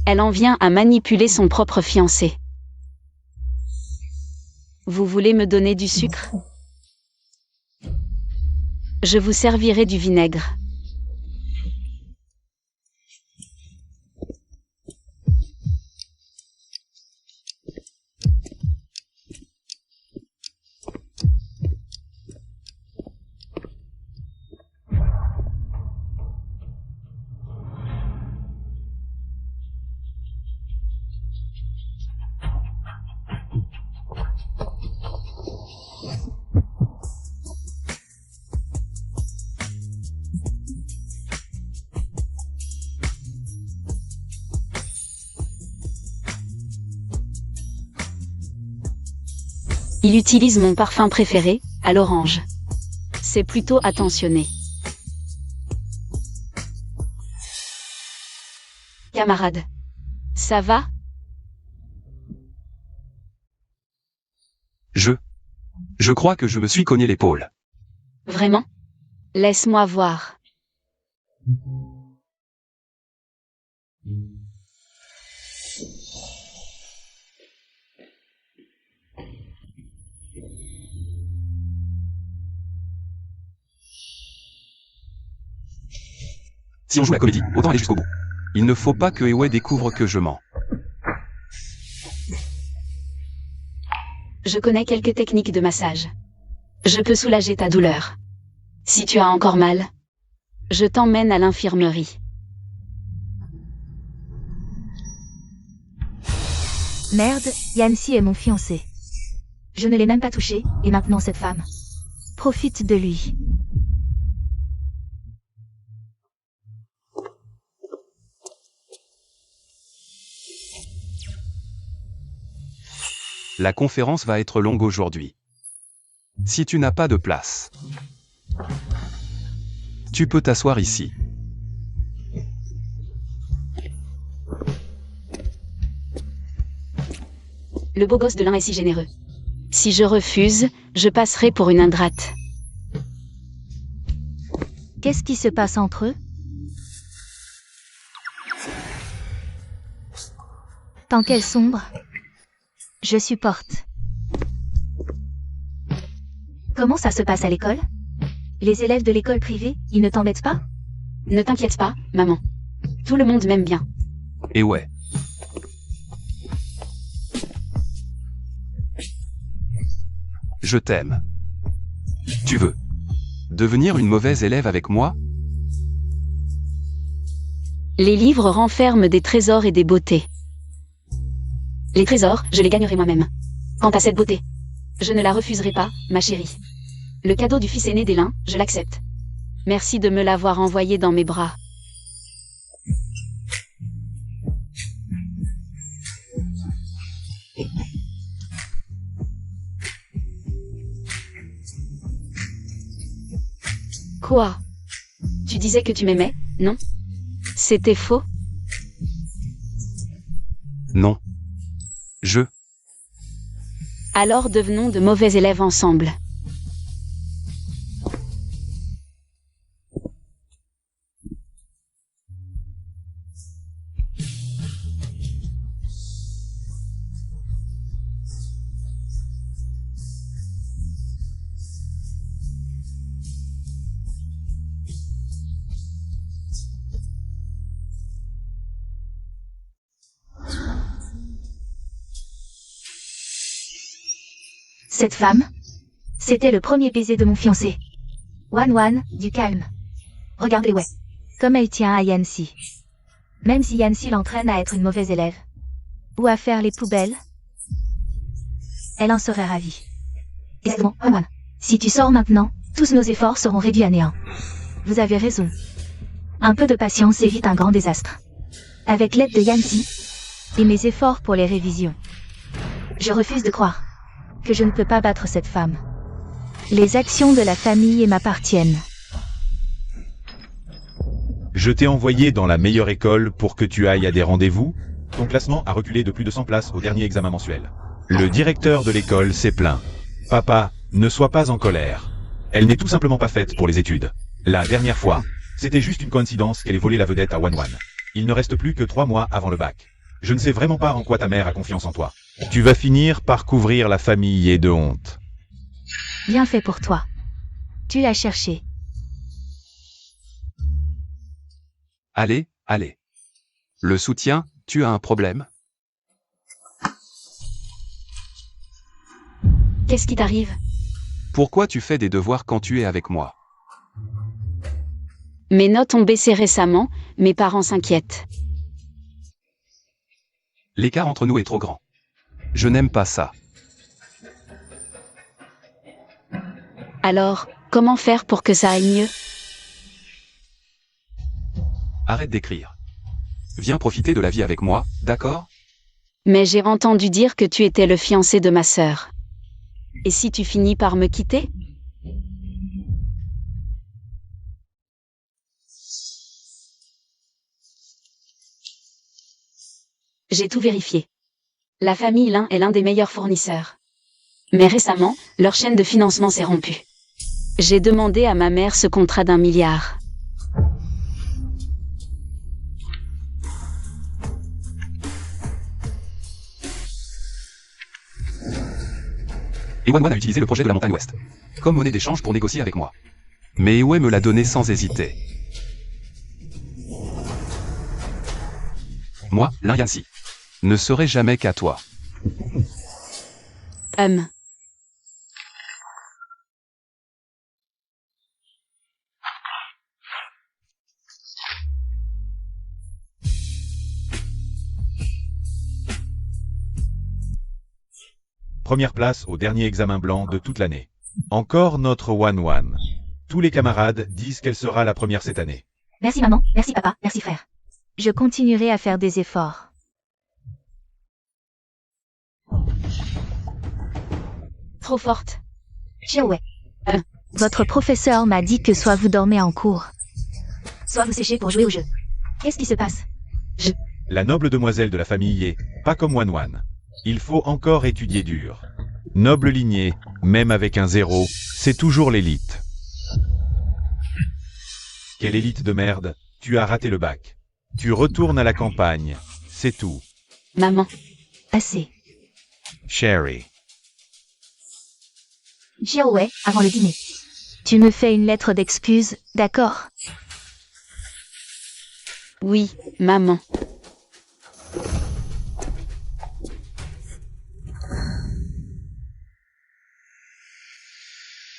Elle en vient à manipuler son propre fiancé. Vous voulez me donner du sucre? Je vous servirai du vinaigre. Il utilise mon parfum préféré, à l'orange. C'est plutôt attentionné. Camarade. Ça va? Je crois que je me suis cogné l'épaule. Vraiment? Laisse-moi voir. Si on joue la comédie, autant aller jusqu'au bout. Il ne faut pas que Eway découvre que je mens. Je connais quelques techniques de massage. Je peux soulager ta douleur. Si tu as encore mal, je t'emmène à l'infirmerie. Merde, Yancy est mon fiancé. Je ne l'ai même pas touché, et maintenant cette femme profite de lui. La conférence va être longue aujourd'hui. Si tu n'as pas de place, tu peux t'asseoir ici. Le beau gosse de l'un est si généreux. Si je refuse, je passerai pour une ingrate. Qu'est-ce qui se passe entre eux? Tant qu'elle sombre, je supporte. Comment ça se passe à l'école? Les élèves de l'école privée, ils ne t'embêtent pas? Ne t'inquiète pas, maman. Tout le monde m'aime bien. Eway. Je t'aime. Tu veux devenir une mauvaise élève avec moi? Les livres renferment des trésors et des beautés. Les trésors, je les gagnerai moi-même. Quant à cette beauté, je ne la refuserai pas, ma chérie. Le cadeau du fils aîné d'Elin, je l'accepte. Merci de me l'avoir envoyé dans mes bras. Quoi? Tu disais que tu m'aimais, non? C'était faux? Non. Alors devenons de mauvais élèves ensemble. Cette femme, c'était le premier baiser de mon fiancé. Wan, du calme. Regardez, ouais. Comme elle tient à Yancy. Même si Yancy l'entraîne à être une mauvaise élève. Ou à faire les poubelles. Elle en serait ravie. Exactement, Wan. Si tu sors maintenant, tous nos efforts seront réduits à néant. Vous avez raison. Un peu de patience évite un grand désastre. Avec l'aide de Yancy et mes efforts pour les révisions. Je refuse de croire que je ne peux pas battre cette femme. Les actions de la famille m'appartiennent. Je t'ai envoyé dans la meilleure école pour que tu ailles à des rendez-vous. Ton classement a reculé de plus de 100 places au dernier examen mensuel. Le directeur de l'école s'est plaint. Papa, ne sois pas en colère. Elle n'est tout simplement pas faite pour les études. La dernière fois, c'était juste une coïncidence qu'elle ait volé la vedette à Wan. Il ne reste plus que 3 mois avant le bac. Je ne sais vraiment pas en quoi ta mère a confiance en toi. Tu vas finir par couvrir la famille et de honte. Bien fait pour toi. Tu l'as cherché. Allez. Le soutien, tu as un problème? Qu'est-ce qui t'arrive? Pourquoi tu fais des devoirs quand tu es avec moi? Mes notes ont baissé récemment, mes parents s'inquiètent. L'écart entre nous est trop grand. Je n'aime pas ça. Alors, comment faire pour que ça aille mieux? Arrête d'écrire. Viens profiter de la vie avec moi, d'accord? Mais j'ai entendu dire que tu étais le fiancé de ma sœur. Et si tu finis par me quitter? J'ai tout vérifié. La famille Lin est l'un des meilleurs fournisseurs. Mais récemment, leur chaîne de financement s'est rompue. J'ai demandé à ma mère ce contrat d'1 milliard. Et Wan Wan a utilisé le projet de la montagne ouest comme monnaie d'échange pour négocier avec moi. Mais Wei me l'a donné sans hésiter. Moi, Lin Yanxi, ne serai jamais qu'à toi. Première place au dernier examen blanc de toute l'année. Encore notre Wan Wan. Tous les camarades disent qu'elle sera la première cette année. Merci maman, merci papa, merci frère. Je continuerai à faire des efforts. Trop forte. Xiaowei. Votre professeur m'a dit que soit vous dormez en cours, Soit vous séchez pour jouer au jeu. Qu'est-ce qui se passe? La noble demoiselle de la famille est pas comme Wan Wan. Il faut encore étudier dur. Noble lignée, même avec un 0, c'est toujours l'élite. Quelle élite de merde, tu as raté le bac. Tu retournes à la campagne, c'est tout. Maman. Assez. Sherry. Xiaowei, avant le dîner. tu me fais une lettre d'excuse, d'accord? Oui, maman.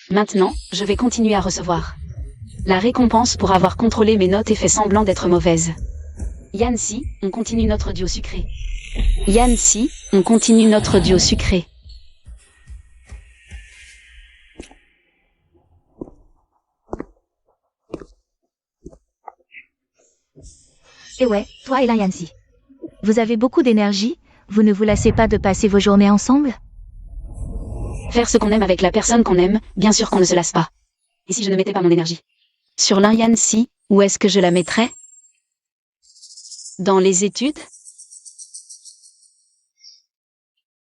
Maintenant, je vais continuer à recevoir la récompense pour avoir contrôlé mes notes et fait semblant d'être mauvaise. Yanxi, on continue notre duo sucré. Yanxi, on continue notre duo sucré. Et ouais, toi et Lin Yanxi. Vous avez beaucoup d'énergie, vous ne vous lassez pas de passer vos journées ensemble? Faire ce qu'on aime avec la personne qu'on aime, bien sûr qu'on ne se lasse pas. Et si je ne mettais pas mon énergie sur Lin Yanxi, où est-ce que je la mettrais? Dans les études?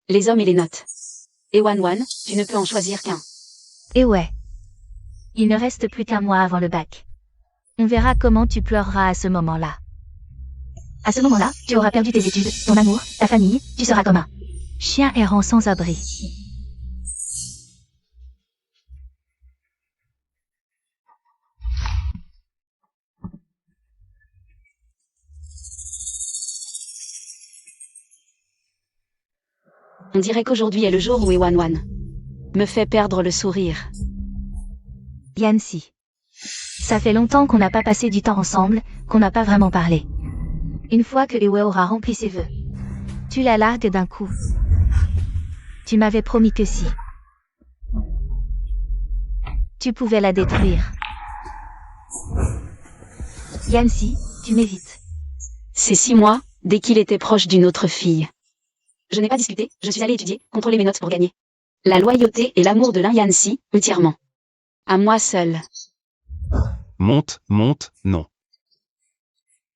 Les hommes et les notes. Et Wan Wan, tu ne peux en choisir qu'un. Et ouais. Il ne reste plus qu'un mois avant le bac. On verra comment tu pleureras à ce moment-là. À ce moment-là, tu auras perdu tes études, ton amour, ta famille, tu seras comme un chien errant sans abri. On dirait qu'aujourd'hui est le jour où Wan Wan me fait perdre le sourire. Yanxi. Ça fait longtemps qu'on n'a pas passé du temps ensemble, qu'on n'a pas vraiment parlé. Une fois que Ewe aura rempli ses vœux, tu la largues d'un coup. Tu m'avais promis que si tu pouvais la détruire. Yanxi, tu m'évites. C'est 6 mois, dès qu'il était proche d'une autre fille. Je n'ai pas discuté, je suis allée étudier, contrôler mes notes pour gagner. La loyauté et l'amour de Lin Yanxi, entièrement. À moi seule. Monte, non.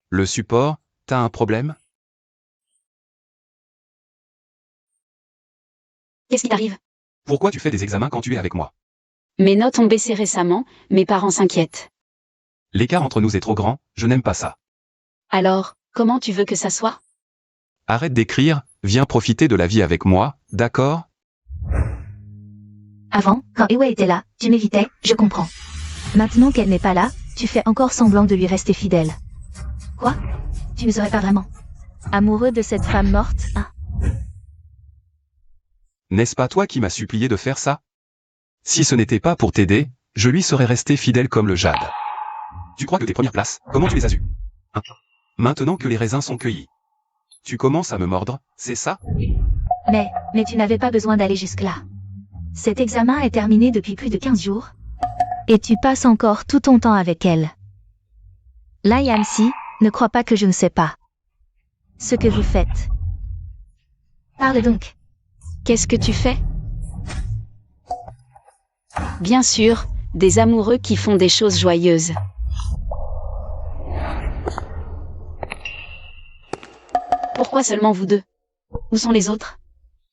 Le support, t'as un problème? Qu'est-ce qui t'arrive? Pourquoi tu fais des examens quand tu es avec moi? Mes notes ont baissé récemment, mes parents s'inquiètent. L'écart entre nous est trop grand, je n'aime pas ça. Alors, comment tu veux que ça soit? Arrête d'écrire, viens profiter de la vie avec moi, d'accord? Avant, quand Ewe était là, tu m'évitais, je comprends. Maintenant qu'elle n'est pas là, tu fais encore semblant de lui rester fidèle. Quoi? Tu ne serais pas vraiment amoureux de cette femme morte, hein? N'est-ce pas toi qui m'as supplié de faire ça? Si ce n'était pas pour t'aider, je lui serais resté fidèle comme le jade. Tu crois que tes premières places, comment tu les as eues? Hein? Maintenant que les raisins sont cueillis. Tu commences à me mordre, c'est ça? Mais tu n'avais pas besoin d'aller jusque-là. Cet examen est terminé depuis plus de 15 jours. Et tu passes encore tout ton temps avec elle. Lin Yanxi, ne crois pas que je ne sais pas ce que vous faites. Parle donc. Qu'est-ce que tu fais? Bien sûr, des amoureux qui font des choses joyeuses. Pourquoi seulement vous deux? Où sont les autres?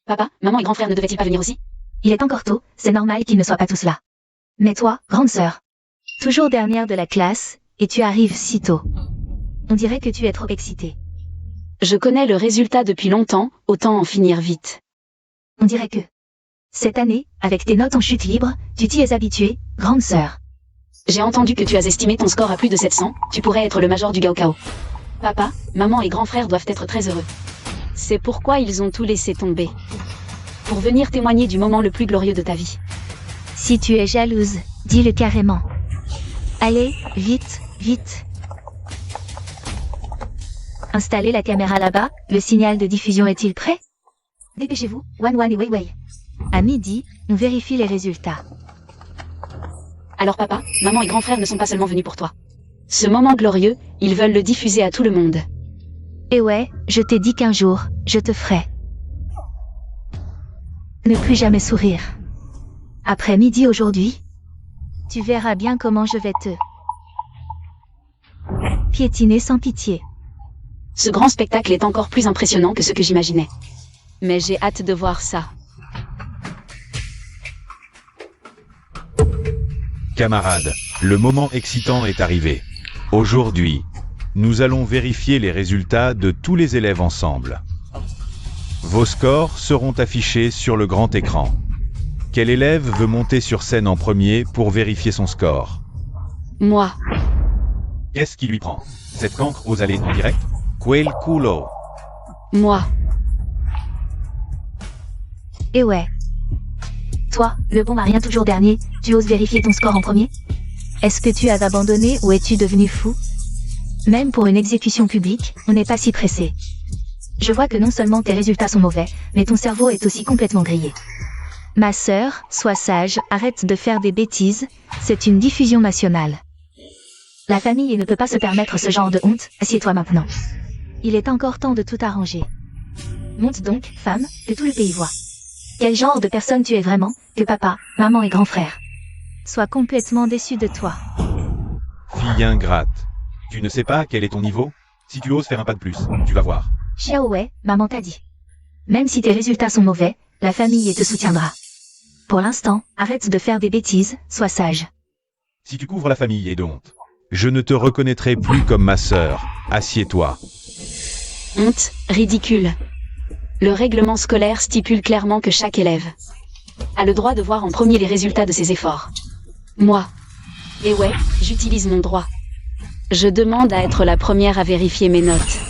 Papa, maman et grand frère ne devaient-ils pas venir aussi? Il est encore tôt, c'est normal qu'ils ne soient pas tous là. Mais toi, grande sœur, toujours dernière de la classe, et tu arrives si tôt. On dirait que tu es trop excitée. Je connais le résultat depuis longtemps, autant en finir vite. On dirait que cette année, avec tes notes en chute libre, tu t'y es habituée, grande sœur. J'ai entendu que tu as estimé ton score à plus de 700, tu pourrais être le major du Gaokao. Papa, maman et grand frère doivent être très heureux. C'est pourquoi ils ont tout laissé tomber. Pour venir témoigner du moment le plus glorieux de ta vie. Si tu es jalouse, dis-le carrément. Allez, vite, vite. Installez la caméra là-bas, le signal de diffusion est-il prêt? Dépêchez-vous, Wan et Wei Wei. À midi, on vérifie les résultats. Alors papa, maman et grand frère ne sont pas seulement venus pour toi. Ce moment glorieux, ils veulent le diffuser à tout le monde. Et ouais, je t'ai dit qu'un jour, je te ferai ne plus jamais sourire. Après midi aujourd'hui, tu verras bien comment je vais te piétiner sans pitié. Ce grand spectacle est encore plus impressionnant que ce que j'imaginais. Mais j'ai hâte de voir ça. Camarades, le moment excitant est arrivé. Aujourd'hui, nous allons vérifier les résultats de tous les élèves ensemble. Vos scores seront affichés sur le grand écran. Quel élève veut monter sur scène en premier pour vérifier son score? Moi. Qu'est-ce qui lui prend? Cette cancre aux allées en direct? Quel culo? Moi. Et ouais. Toi, le bon marien toujours dernier, tu oses vérifier ton score en premier? Est-ce que tu as abandonné ou es-tu devenu fou? Même pour une exécution publique, on n'est pas si pressé. Je vois que non seulement tes résultats sont mauvais, mais ton cerveau est aussi complètement grillé. Ma sœur, sois sage, arrête de faire des bêtises, c'est une diffusion nationale. La famille ne peut pas se permettre ce genre de honte, assieds-toi maintenant. Il est encore temps de tout arranger. Monte donc, femme, que tout le pays voit. Quel genre de personne tu es vraiment, que papa, maman et grand frère soient complètement déçus de toi. Fille ingrate. Tu ne sais pas quel est ton niveau? Si tu oses faire un pas de plus, tu vas voir. Xiaowei, maman t'a dit. Même si tes résultats sont mauvais, la famille te soutiendra. Pour l'instant, arrête de faire des bêtises, sois sage. Si tu couvres la famille et de honte, je ne te reconnaîtrai plus comme ma sœur. Assieds-toi. Honte, ridicule. Le règlement scolaire stipule clairement que chaque élève a le droit de voir en premier les résultats de ses efforts. Moi. Et ouais, j'utilise mon droit. Je demande à être la première à vérifier mes notes.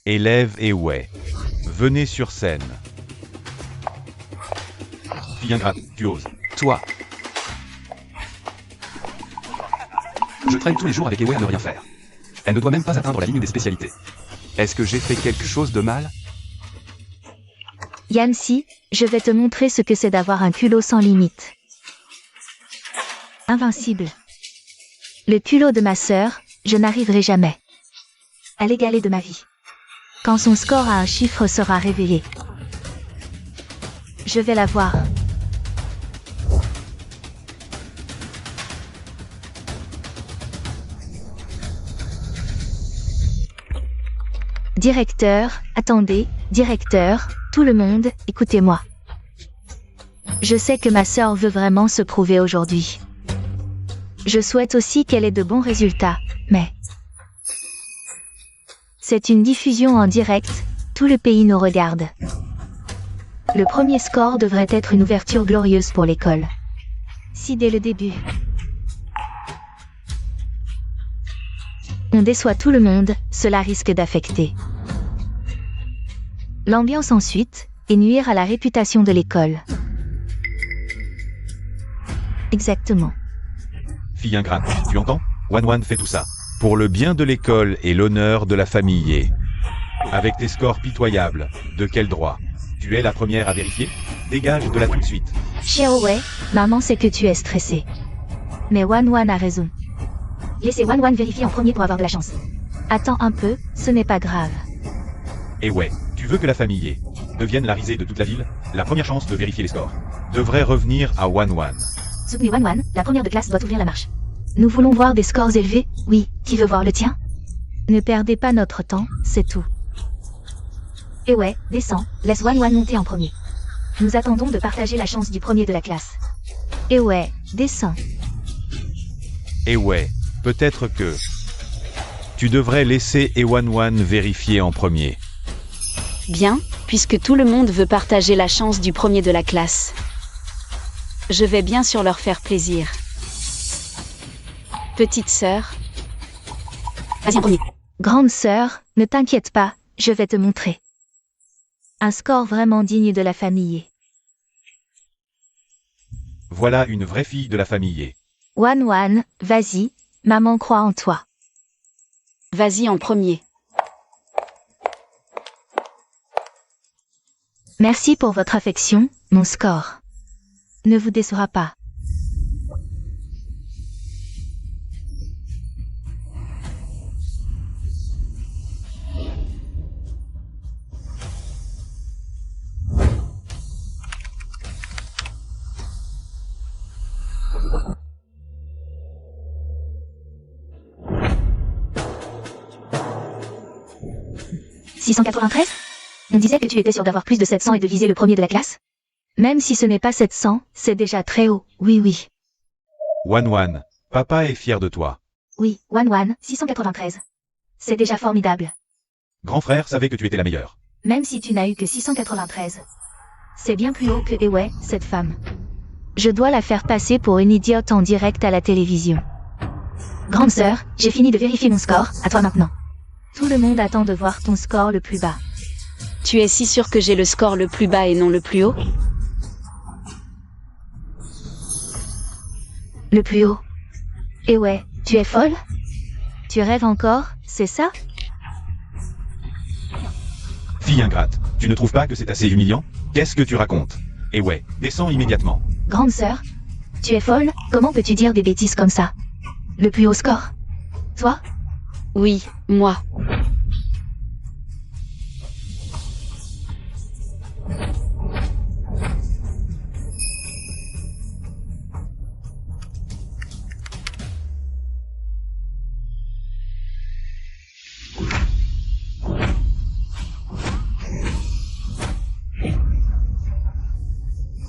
Élève et ouais. Venez sur scène. Fille ingrate, tu oses. Toi. Je traîne tous les jours avec Ewe à ne rien faire. Elle ne doit même pas atteindre la ligne des spécialités. Est-ce que j'ai fait quelque chose de mal? Yancy, je vais te montrer ce que c'est d'avoir un culot sans limite. Invincible. Le culot de ma sœur, je n'arriverai jamais à l'égaler de ma vie. Quand son score à un chiffre sera révélé, je vais la voir. Directeur, attendez, directeur, tout le monde, écoutez-moi. Je sais que ma sœur veut vraiment se prouver aujourd'hui. Je souhaite aussi qu'elle ait de bons résultats, mais c'est une diffusion en direct, tout le pays nous regarde. Le premier score devrait être une ouverture glorieuse pour l'école. Si dès le début, on déçoit tout le monde, cela risque d'affecter l'ambiance ensuite, et nuire à la réputation de l'école. Exactement. Fille ingrate, tu entends? Wan fait tout ça. Pour le bien de l'école et l'honneur de la famille et... Avec tes scores pitoyables, de quel droit? Tu es la première à vérifier? Dégage de là tout de suite. Xiaowei, maman sait que tu es stressé. Mais Wan a raison. Laissez Wan vérifier en premier pour avoir de la chance. Attends un peu, ce n'est pas grave. Et ouais, tu veux que la famille et... devienne la risée de toute la ville? La première chance de vérifier les scores devrait revenir à Wan. Soutenez Wan, la première de classe doit ouvrir la marche. Nous voulons voir des scores élevés, oui, qui veut voir le tien? Ne perdez pas notre temps, c'est tout. Et ouais, descends, laisse Wan monter en premier. Nous attendons de partager la chance du premier de la classe. Et ouais, descends. Et ouais, peut-être que... Tu devrais laisser Ewan vérifier en premier. Bien, puisque tout le monde veut partager la chance du premier de la classe. Je vais bien sûr leur faire plaisir. Petite sœur. Vas-y en premier. Grande sœur, ne t'inquiète pas, je vais te montrer. Un score vraiment digne de la famille. Voilà une vraie fille de la famille. Wan, vas-y, maman croit en toi. Vas-y en premier. Merci pour votre affection, mon score. Ne vous décevra pas. « 693 ? On disait que tu étais sûr d'avoir plus de 700 et de viser le premier de la classe? Même si ce n'est pas 700, c'est déjà très haut, oui. Wan, papa est fier de toi. Oui, Wan, 693. C'est déjà formidable. Grand frère savait que tu étais la meilleure. Même si tu n'as eu que 693. C'est bien plus haut que ouais, cette femme. Je dois la faire passer pour une idiote en direct à la télévision. Grande sœur, j'ai fini de vérifier mon score, à toi maintenant. Tout le monde attend de voir ton score le plus bas. Tu es si sûr que j'ai le score le plus bas et non le plus haut? Le plus haut. Et ouais, tu es folle? Tu rêves encore, c'est ça? Fille ingrate, tu ne trouves pas que c'est assez humiliant? Qu'est-ce que tu racontes? Et ouais, descends immédiatement. Grande sœur, tu es folle? Comment peux-tu dire des bêtises comme ça? Le plus haut score? Toi? Oui, moi.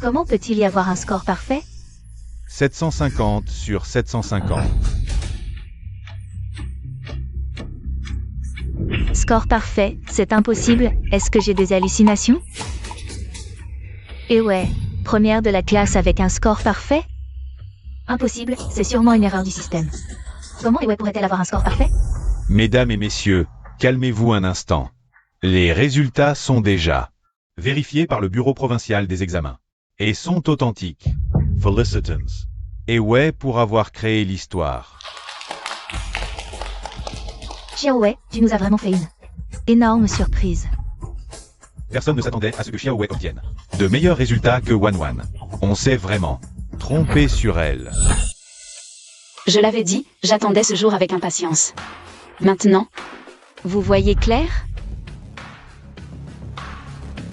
Comment peut-il y avoir un score parfait? 750 sur 750. Score parfait, c'est impossible, est-ce que j'ai des hallucinations? Et ouais, première de la classe avec un score parfait? Impossible, c'est sûrement une erreur du système. Comment Ewe pourrait-elle avoir un score parfait? Mesdames et messieurs, calmez-vous un instant. Les résultats sont déjà vérifiés par le Bureau provincial des examens et sont authentiques. Felicitons. Et ouais pour avoir créé l'histoire. Xiaowei, tu nous as vraiment fait une énorme surprise. Personne ne s'attendait à ce que Xiaowei obtienne de meilleurs résultats que Wan. On s'est vraiment trompé sur elle. Je l'avais dit, j'attendais ce jour avec impatience. Maintenant, vous voyez clair?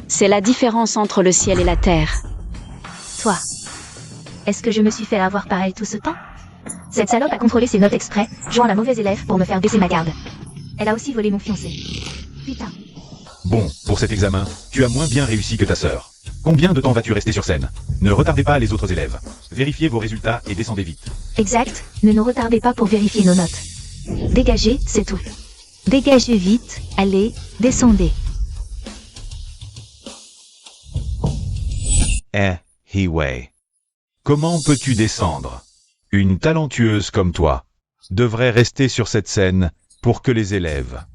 C'est la différence entre le ciel et la terre. Toi. Est-ce que je me suis fait avoir pareil tout ce temps? Cette salope a contrôlé ses notes exprès, jouant la mauvaise élève pour me faire baisser ma garde. Elle a aussi volé mon fiancé. Putain. Bon, pour cet examen, tu as moins bien réussi que ta sœur. Combien de temps vas-tu rester sur scène? Ne retardez pas les autres élèves. Vérifiez vos résultats et descendez vite. Exact, ne nous retardez pas pour vérifier nos notes. Dégagez, c'est tout. Dégagez vite, allez, descendez. Hiwei. Comment peux-tu descendre? Une talentueuse comme toi devrait rester sur cette scène pour que les élèves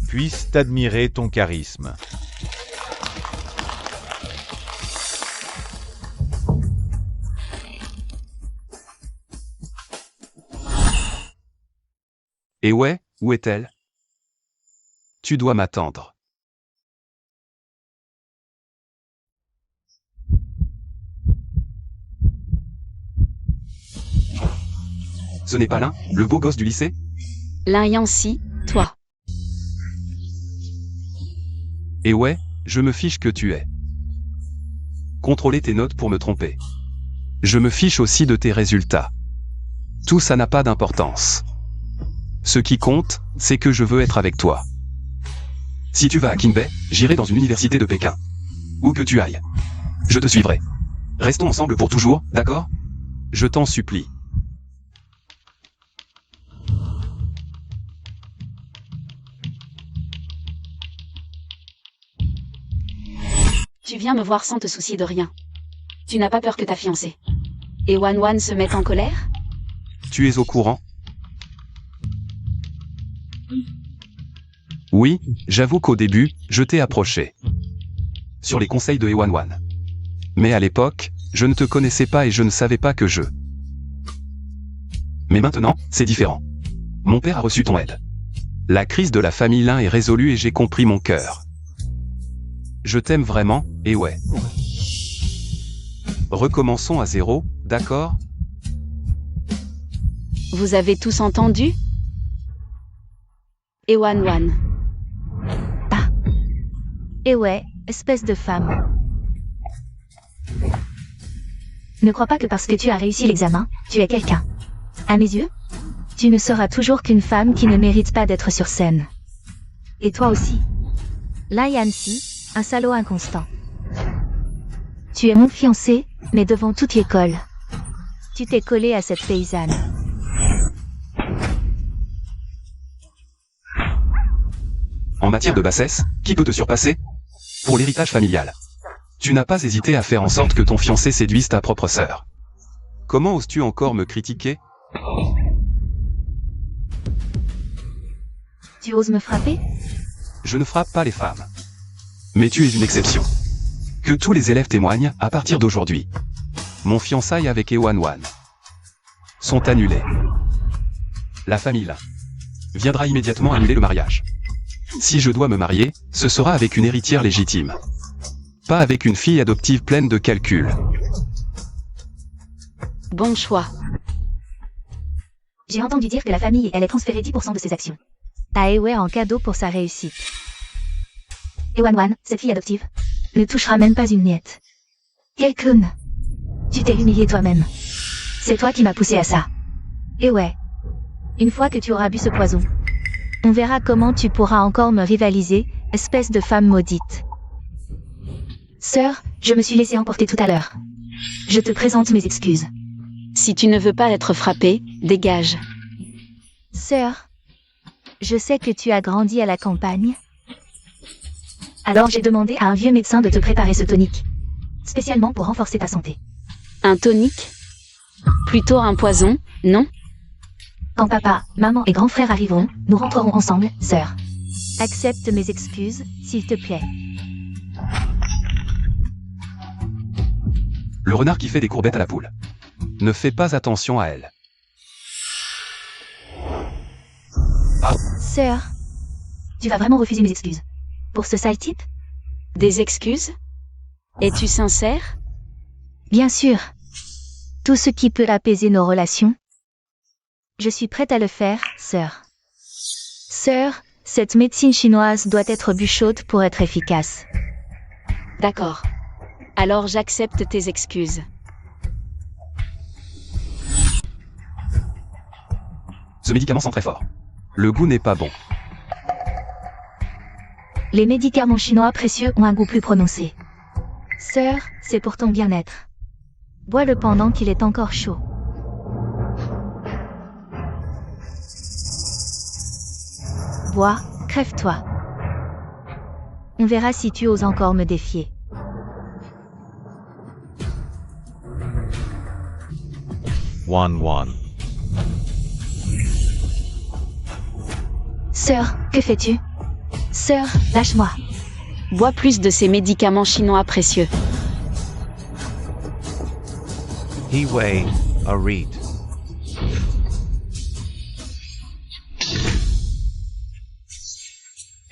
puissent admirer ton charisme. Et ouais, où est-elle? Tu dois m'attendre. Ce n'est pas l'un, le beau gosse du lycée? L'un Yancy, toi. Et ouais, je me fiche que tu es. Contrôler tes notes pour me tromper. Je me fiche aussi de tes résultats. Tout ça n'a pas d'importance. Ce qui compte, c'est que je veux être avec toi. Si tu vas à Qingbei, j'irai dans une université de Pékin. Où que tu ailles. Je te suivrai. Restons ensemble pour toujours, d'accord? Je t'en supplie. Tu viens me voir sans te soucier de rien. Tu n'as pas peur que ta fiancée et Wan se mette en colère? Tu es au courant? Oui, j'avoue qu'au début, je t'ai approché. Sur les conseils de Wan. Mais à l'époque, je ne te connaissais pas et je ne savais pas que je... Mais maintenant, c'est différent. Mon père a reçu ton aide. La crise de la famille Lin est résolue et j'ai compris mon cœur. Je t'aime vraiment, et ouais. Recommençons à zéro, d'accord? Vous avez tous entendu? Et Wan. Et ouais, espèce de femme. Ne crois pas que parce que tu as réussi l'examen, tu es quelqu'un. À mes yeux, tu ne seras toujours qu'une femme qui ne mérite pas d'être sur scène. Et toi aussi. Là Yancy, un salaud inconstant. Tu es mon fiancé, mais devant toute l'école. Tu t'es collé à cette paysanne. En matière de bassesse, qui peut te surpasser? Pour l'héritage familial. Tu n'as pas hésité à faire en sorte que ton fiancé séduise ta propre sœur. Comment oses-tu encore me critiquer? Tu oses me frapper? Je ne frappe pas les femmes. Mais tu es une exception. Que tous les élèves témoignent, à partir d'aujourd'hui. Mon fiançailles avec Wan sont annulés. La famille Lin viendra immédiatement annuler le mariage. Si je dois me marier, ce sera avec une héritière légitime. Pas avec une fille adoptive pleine de calculs. Bon choix. J'ai entendu dire que la famille allait transférer 10% de ses actions. À Ewe en cadeau pour sa réussite. Et Wan, cette fille adoptive, ne touchera même pas une miette. Quel clown! Tu t'es humilié toi-même. C'est toi qui m'as poussé à ça. Et ouais. Une fois que tu auras bu ce poison, on verra comment tu pourras encore me rivaliser, espèce de femme maudite. Sœur, je me suis laissé emporter tout à l'heure. Je te présente mes excuses. Si tu ne veux pas être frappé, dégage. Sœur, je sais que tu as grandi à la campagne. Alors j'ai demandé à un vieux médecin de te préparer ce tonique. Spécialement pour renforcer ta santé. Un tonique? Plutôt un poison, non? Quand papa, maman et grand frère arriveront, nous rentrerons ensemble, sœur. Accepte mes excuses, s'il te plaît. Le renard qui fait des courbettes à la poule. Ne fais pas attention à elle. Sœur, Tu vas vraiment refuser mes excuses? Pour ce sale type? Des excuses? Es-tu sincère? bien sûr. Tout ce qui peut apaiser nos relations. Je suis prête à le faire, sœur. Sœur, cette médecine chinoise doit être bu chaude pour être efficace. D'accord. Alors j'accepte tes excuses. Ce médicament sent très fort. Le goût n'est pas bon. Les médicaments chinois précieux ont un goût plus prononcé. Sœur, c'est pour ton bien-être. Bois-le pendant qu'il est encore chaud. Bois, crève-toi. On verra si tu oses encore me défier. Wan. Sœur, que fais-tu? Sœur, lâche-moi. Bois plus de ces médicaments chinois précieux. He-Wei, a reed.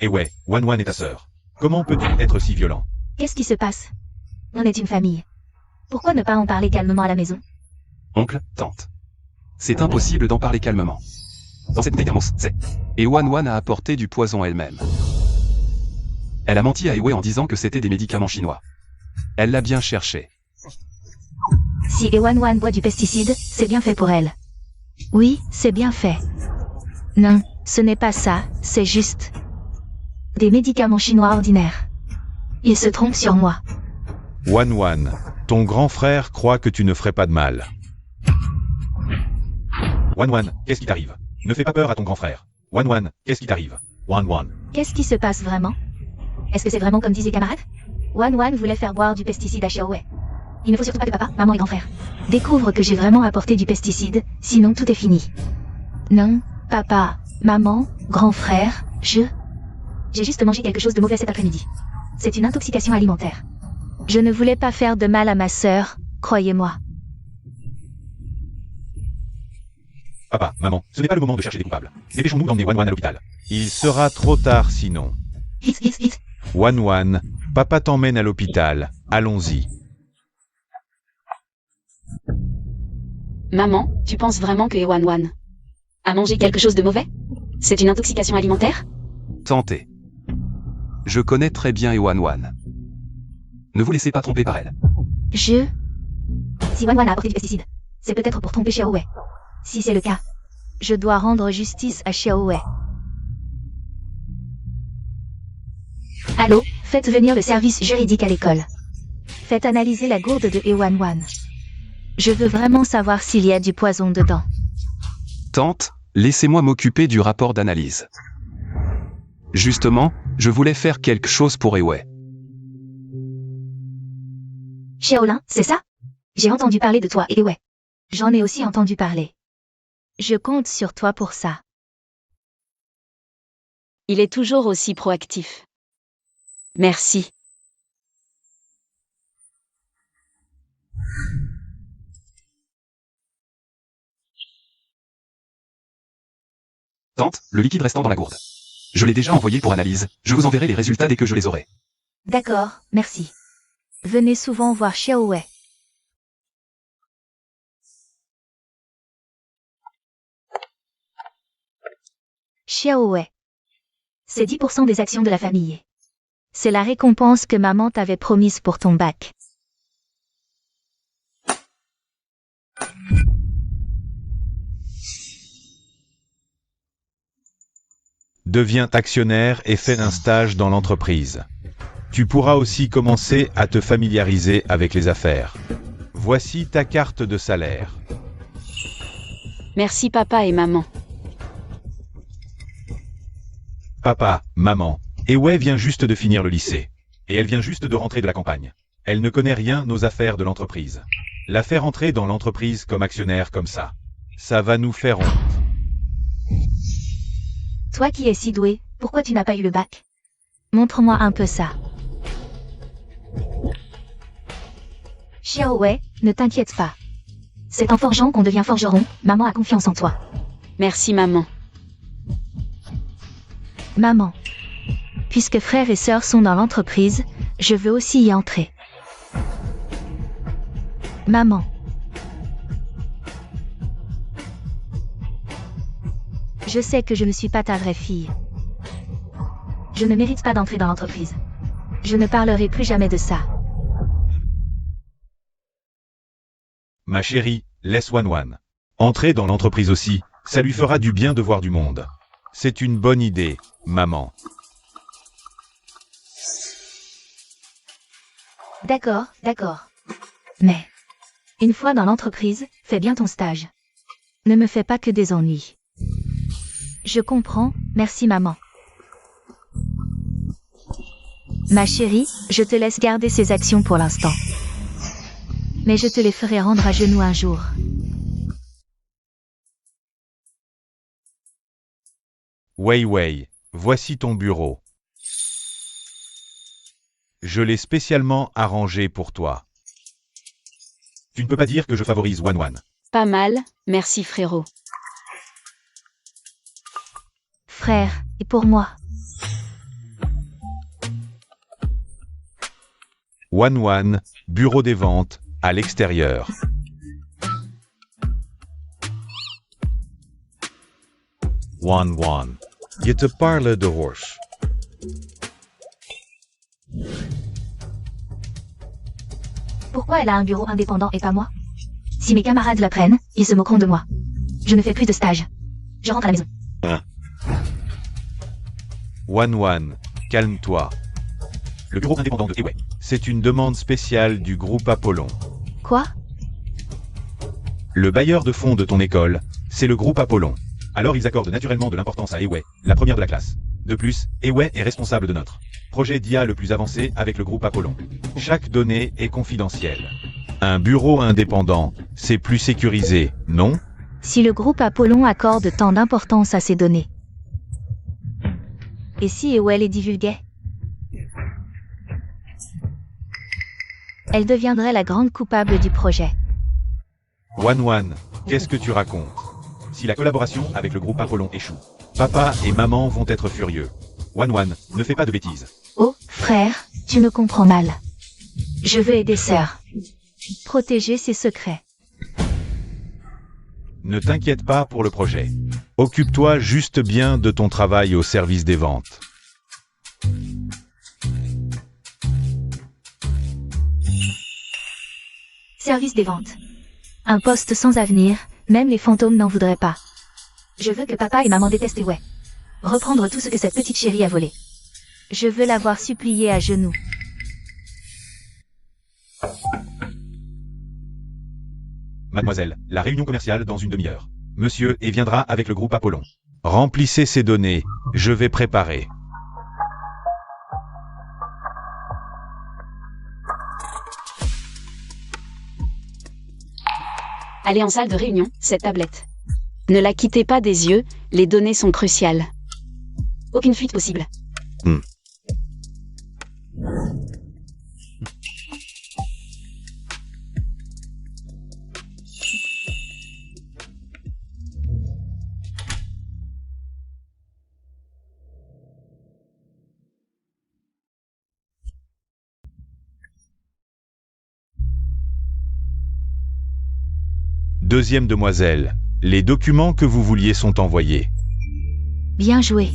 Et ouais, Wan est ta sœur. Comment peux-tu être si violent? Qu'est-ce qui se passe? On est une famille. Pourquoi ne pas en parler calmement à la maison? Oncle, tante. C'est impossible d'en parler calmement. Dans cette thermos, c'est... Et Wan a apporté du poison elle-même. Elle a menti à Ewe en disant que c'était des médicaments chinois. Elle l'a bien cherché. Si Ewan boit du pesticide, c'est bien fait pour elle. Oui, c'est bien fait. Non, ce n'est pas ça, c'est juste des médicaments chinois ordinaires. Il se trompe sur moi. Wan, ton grand frère croit que tu ne ferais pas de mal. Wan, qu'est-ce qui t'arrive? Ne fais pas peur à ton grand frère. Wan, qu'est-ce qui t'arrive? Wan. Qu'est-ce qui se passe vraiment? Est-ce que c'est vraiment comme disaient camarades? Wan voulait faire boire du pesticide à Xiaowei. Il ne faut surtout pas que papa, maman et grand frère découvrent que j'ai vraiment apporté du pesticide, sinon tout est fini. Non, papa, maman, grand frère, j'ai juste mangé quelque chose de mauvais cet après-midi. C'est une intoxication alimentaire. Je ne voulais pas faire de mal à ma sœur, croyez-moi. Papa, maman, ce n'est pas le moment de chercher des coupables. Dépêchons-nous d'emmener Wan à l'hôpital. Il sera trop tard sinon. Hit. Wan, papa t'emmène à l'hôpital. Allons-y. Maman, tu penses vraiment que Ewan a mangé quelque chose de mauvais? C'est une intoxication alimentaire? Tentez. Je connais très bien Ewan. Ne vous laissez pas tromper par elle. Si Wan a apporté du pesticide, c'est peut-être pour tromper Xiaowei. Si c'est le cas, je dois rendre justice à Xiaowei. Allô, faites venir le service juridique à l'école. Faites analyser la gourde de Ewan. Je veux vraiment savoir s'il y a du poison dedans. Tante, laissez-moi m'occuper du rapport d'analyse. Justement, je voulais faire quelque chose pour Ewei. Xiaolin, c'est ça? J'ai entendu parler de toi, Ewei. J'en ai aussi entendu parler. Je compte sur toi pour ça. Il est toujours aussi proactif. Merci. Tante, le liquide restant dans la gourde. Je l'ai déjà envoyé pour analyse, je vous enverrai les résultats dès que je les aurai. D'accord, merci. Venez souvent voir Xiaowei. Xiaowei. C'est 10% des actions de la famille. C'est la récompense que maman t'avait promise pour ton bac. Deviens actionnaire et fais un stage dans l'entreprise. Tu pourras aussi commencer à te familiariser avec les affaires. Voici ta carte de salaire. Merci papa et maman. Papa, maman, Ewei vient juste de finir le lycée. Et elle vient juste de rentrer de la campagne. Elle ne connaît rien aux affaires de l'entreprise. La faire entrer dans l'entreprise comme actionnaire comme ça va nous faire honte. Toi qui es si doué, pourquoi tu n'as pas eu le bac? Montre-moi un peu ça. Xiaowei, ne t'inquiète pas. C'est en forgeant qu'on devient forgeron, maman a confiance en toi. Merci maman. Maman. Puisque frères et sœurs sont dans l'entreprise, je veux aussi y entrer. Maman. Je sais que je ne suis pas ta vraie fille. Je ne mérite pas d'entrer dans l'entreprise. Je ne parlerai plus jamais de ça. Ma chérie, laisse Wan. Entrer dans l'entreprise aussi, ça lui fera du bien de voir du monde. C'est une bonne idée, maman. D'accord. Mais, une fois dans l'entreprise, fais bien ton stage. Ne me fais pas que des ennuis. Je comprends, merci maman. Ma chérie, je te laisse garder ces actions pour l'instant. Mais je te les ferai rendre à genoux un jour. Wei, voici ton bureau. Je l'ai spécialement arrangé pour toi. Tu ne peux pas dire que je favorise Wan. Pas mal, merci frérot. Frère, et pour moi. Wan, bureau des ventes, à l'extérieur. Wan, je te parle de horse. Pourquoi elle a un bureau indépendant et pas moi? Si mes camarades l'apprennent, ils se moqueront de moi. Je ne fais plus de stage. Je rentre à la maison. Wan, calme-toi. Le bureau indépendant de Eway. C'est une demande spéciale du groupe Apollon. Quoi? Le bailleur de fonds de ton école, c'est le groupe Apollon. Alors ils accordent naturellement de l'importance à Eway, la première de la classe. De plus, Eway est responsable de notre projet d'IA le plus avancé avec le groupe Apollon. Chaque donnée est confidentielle. Un bureau indépendant, c'est plus sécurisé, non? Si le groupe Apollon accorde tant d'importance à ces données. Et si Ewell les divulguait? Elle deviendrait la grande coupable du projet. Wan, qu'est-ce que tu racontes? Si la collaboration avec le groupe Apollon échoue, Papa et maman vont être furieux. Wan, ne fais pas de bêtises. Oh, frère, tu me comprends mal. Je veux aider sœur. Protéger ses secrets. Ne t'inquiète pas pour le projet. Occupe-toi juste bien de ton travail au service des ventes. Service des ventes. Un poste sans avenir, même les fantômes n'en voudraient pas. Je veux que papa et maman détestent Eway. Reprendre tout ce que cette petite chérie a volé. Je veux la voir supplier à genoux. Mademoiselle, la réunion commerciale dans une demi-heure. Monsieur et viendra avec le groupe Apollon. Remplissez ces données, je vais préparer. Allez en salle de réunion, cette tablette. Ne la quittez pas des yeux, les données sont cruciales. Aucune fuite possible. Deuxième demoiselle, les documents que vous vouliez sont envoyés. Bien joué.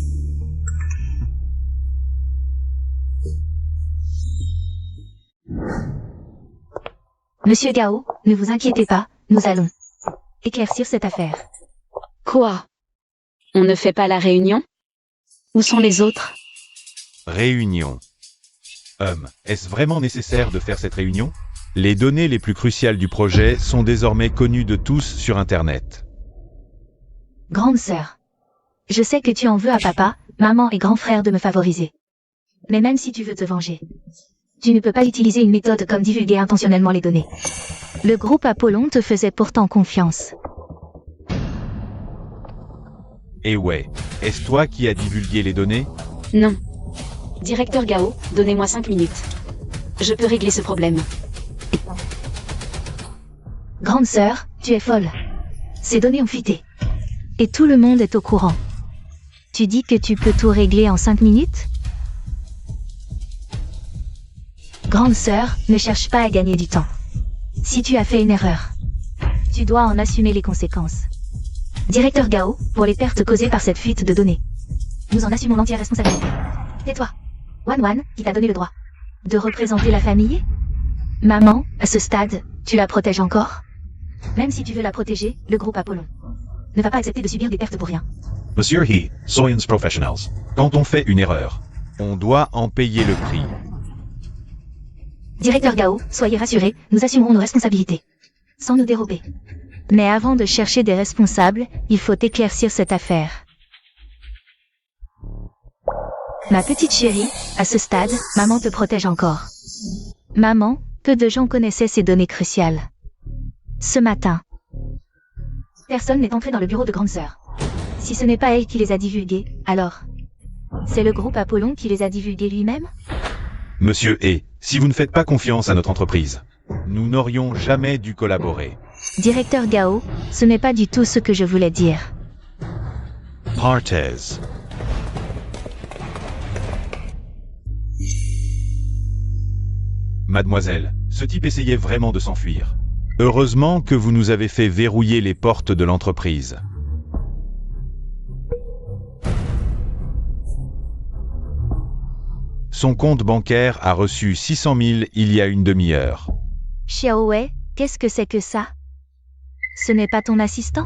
Monsieur Gao, ne vous inquiétez pas, nous allons éclaircir cette affaire. Quoi? On ne fait pas la réunion? Où sont les autres? Réunion. Est-ce vraiment nécessaire de faire cette réunion? Les données les plus cruciales du projet sont désormais connues de tous sur Internet. Grande sœur. Je sais que tu en veux à papa, maman et grand frère de me favoriser. Mais même si tu veux te venger, tu ne peux pas utiliser une méthode comme divulguer intentionnellement les données. Le groupe Apollon te faisait pourtant confiance. Eway, est-ce toi qui as divulgué les données? Non. Directeur Gao, donnez-moi 5 minutes. Je peux régler ce problème. Grande sœur, tu es folle. Ces données ont fuité. Et tout le monde est au courant. Tu dis que tu peux tout régler en 5 minutes? Grande sœur, ne cherche pas à gagner du temps. Si tu as fait une erreur, Tu dois en assumer les conséquences. Directeur Gao, pour les pertes causées par cette fuite de données, nous en assumons l'entière responsabilité. Tais-toi. Wan, qui t'a donné le droit de représenter la famille? Maman, à ce stade, tu la protèges encore? Même si tu veux la protéger, le groupe Apollon ne va pas accepter de subir des pertes pour rien. Monsieur He, Soyons Professionals. Quand on fait une erreur, On doit en payer le prix. Directeur Gao, soyez rassuré, nous assumerons nos responsabilités. Sans nous dérober. Mais avant de chercher des responsables, il faut éclaircir cette affaire. Ma petite chérie, à ce stade, maman te protège encore. Maman, peu de gens connaissaient ces données cruciales. Ce matin, Personne n'est entré dans le bureau de grande sœur. Si ce n'est pas elle qui les a divulgués, alors c'est le groupe Apollon qui les a divulgués lui-même? Monsieur He, si vous ne faites pas confiance à notre entreprise, Nous n'aurions jamais dû collaborer. Directeur Gao, ce n'est pas du tout ce que je voulais dire. Partes. mademoiselle, ce type essayait vraiment de s'enfuir. Heureusement que vous nous avez fait verrouiller les portes de l'entreprise. Son compte bancaire a reçu 600 000 il y a une demi-heure. Xiaowei, qu'est-ce que c'est que ça? Ce n'est pas ton assistant?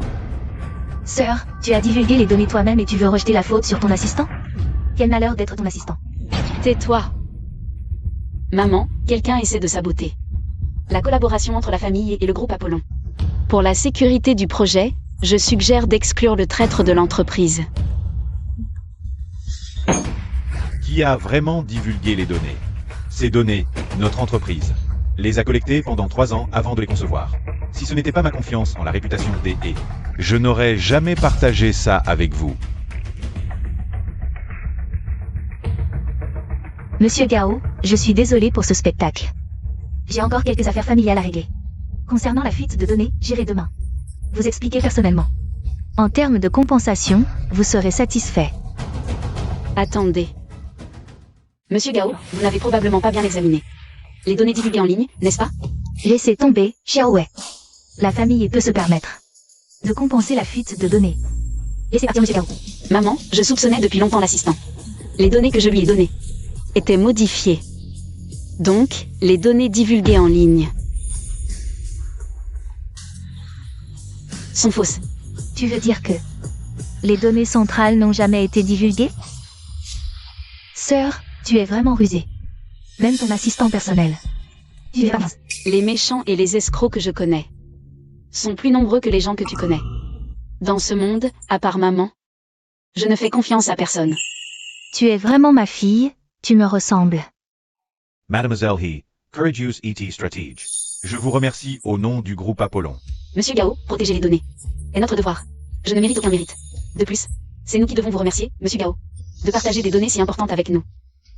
Sœur, tu as divulgué les données toi-même et tu veux rejeter la faute sur ton assistant? Quel malheur d'être ton assistant. Tais-toi. Maman, quelqu'un essaie de saboter la collaboration entre la famille et le groupe Apollon. Pour la sécurité du projet, je suggère d'exclure le traître de l'entreprise. Qui a vraiment divulgué les données? Ces données, notre entreprise, les a collectées pendant 3 ans avant de les concevoir. Si ce n'était pas ma confiance en la réputation des et, je n'aurais jamais partagé ça avec vous. Monsieur Gao, je suis désolé pour ce spectacle. J'ai encore quelques affaires familiales à régler. Concernant la fuite de données, j'irai demain vous expliquer personnellement. En termes de compensation, vous serez satisfait. Attendez. Monsieur Gao, vous n'avez probablement pas bien examiné les données divulguées en ligne, n'est-ce pas? Laissez tomber, Xiaowei. La famille peut se permettre de compenser la fuite de données. Laissez partir Monsieur Gao. Maman, je soupçonnais depuis longtemps l'assistant. Les données que je lui ai données étaient modifiées. Donc, les données divulguées en ligne sont fausses. Tu veux dire que les données centrales n'ont jamais été divulguées? Sœur, tu es vraiment rusée. Même ton assistant personnel. Tu es pas mince. Les méchants et les escrocs que je connais sont plus nombreux que les gens que tu connais. Dans ce monde, à part maman, je ne fais confiance à personne. Tu es vraiment ma fille, tu me ressembles. Mademoiselle He, Courageous E.T. Stratege. Je vous remercie au nom du groupe Apollon. Monsieur Gao, protéger les données est notre devoir. Je ne mérite aucun mérite. De plus, c'est nous qui devons vous remercier, Monsieur Gao, de partager des données si importantes avec nous.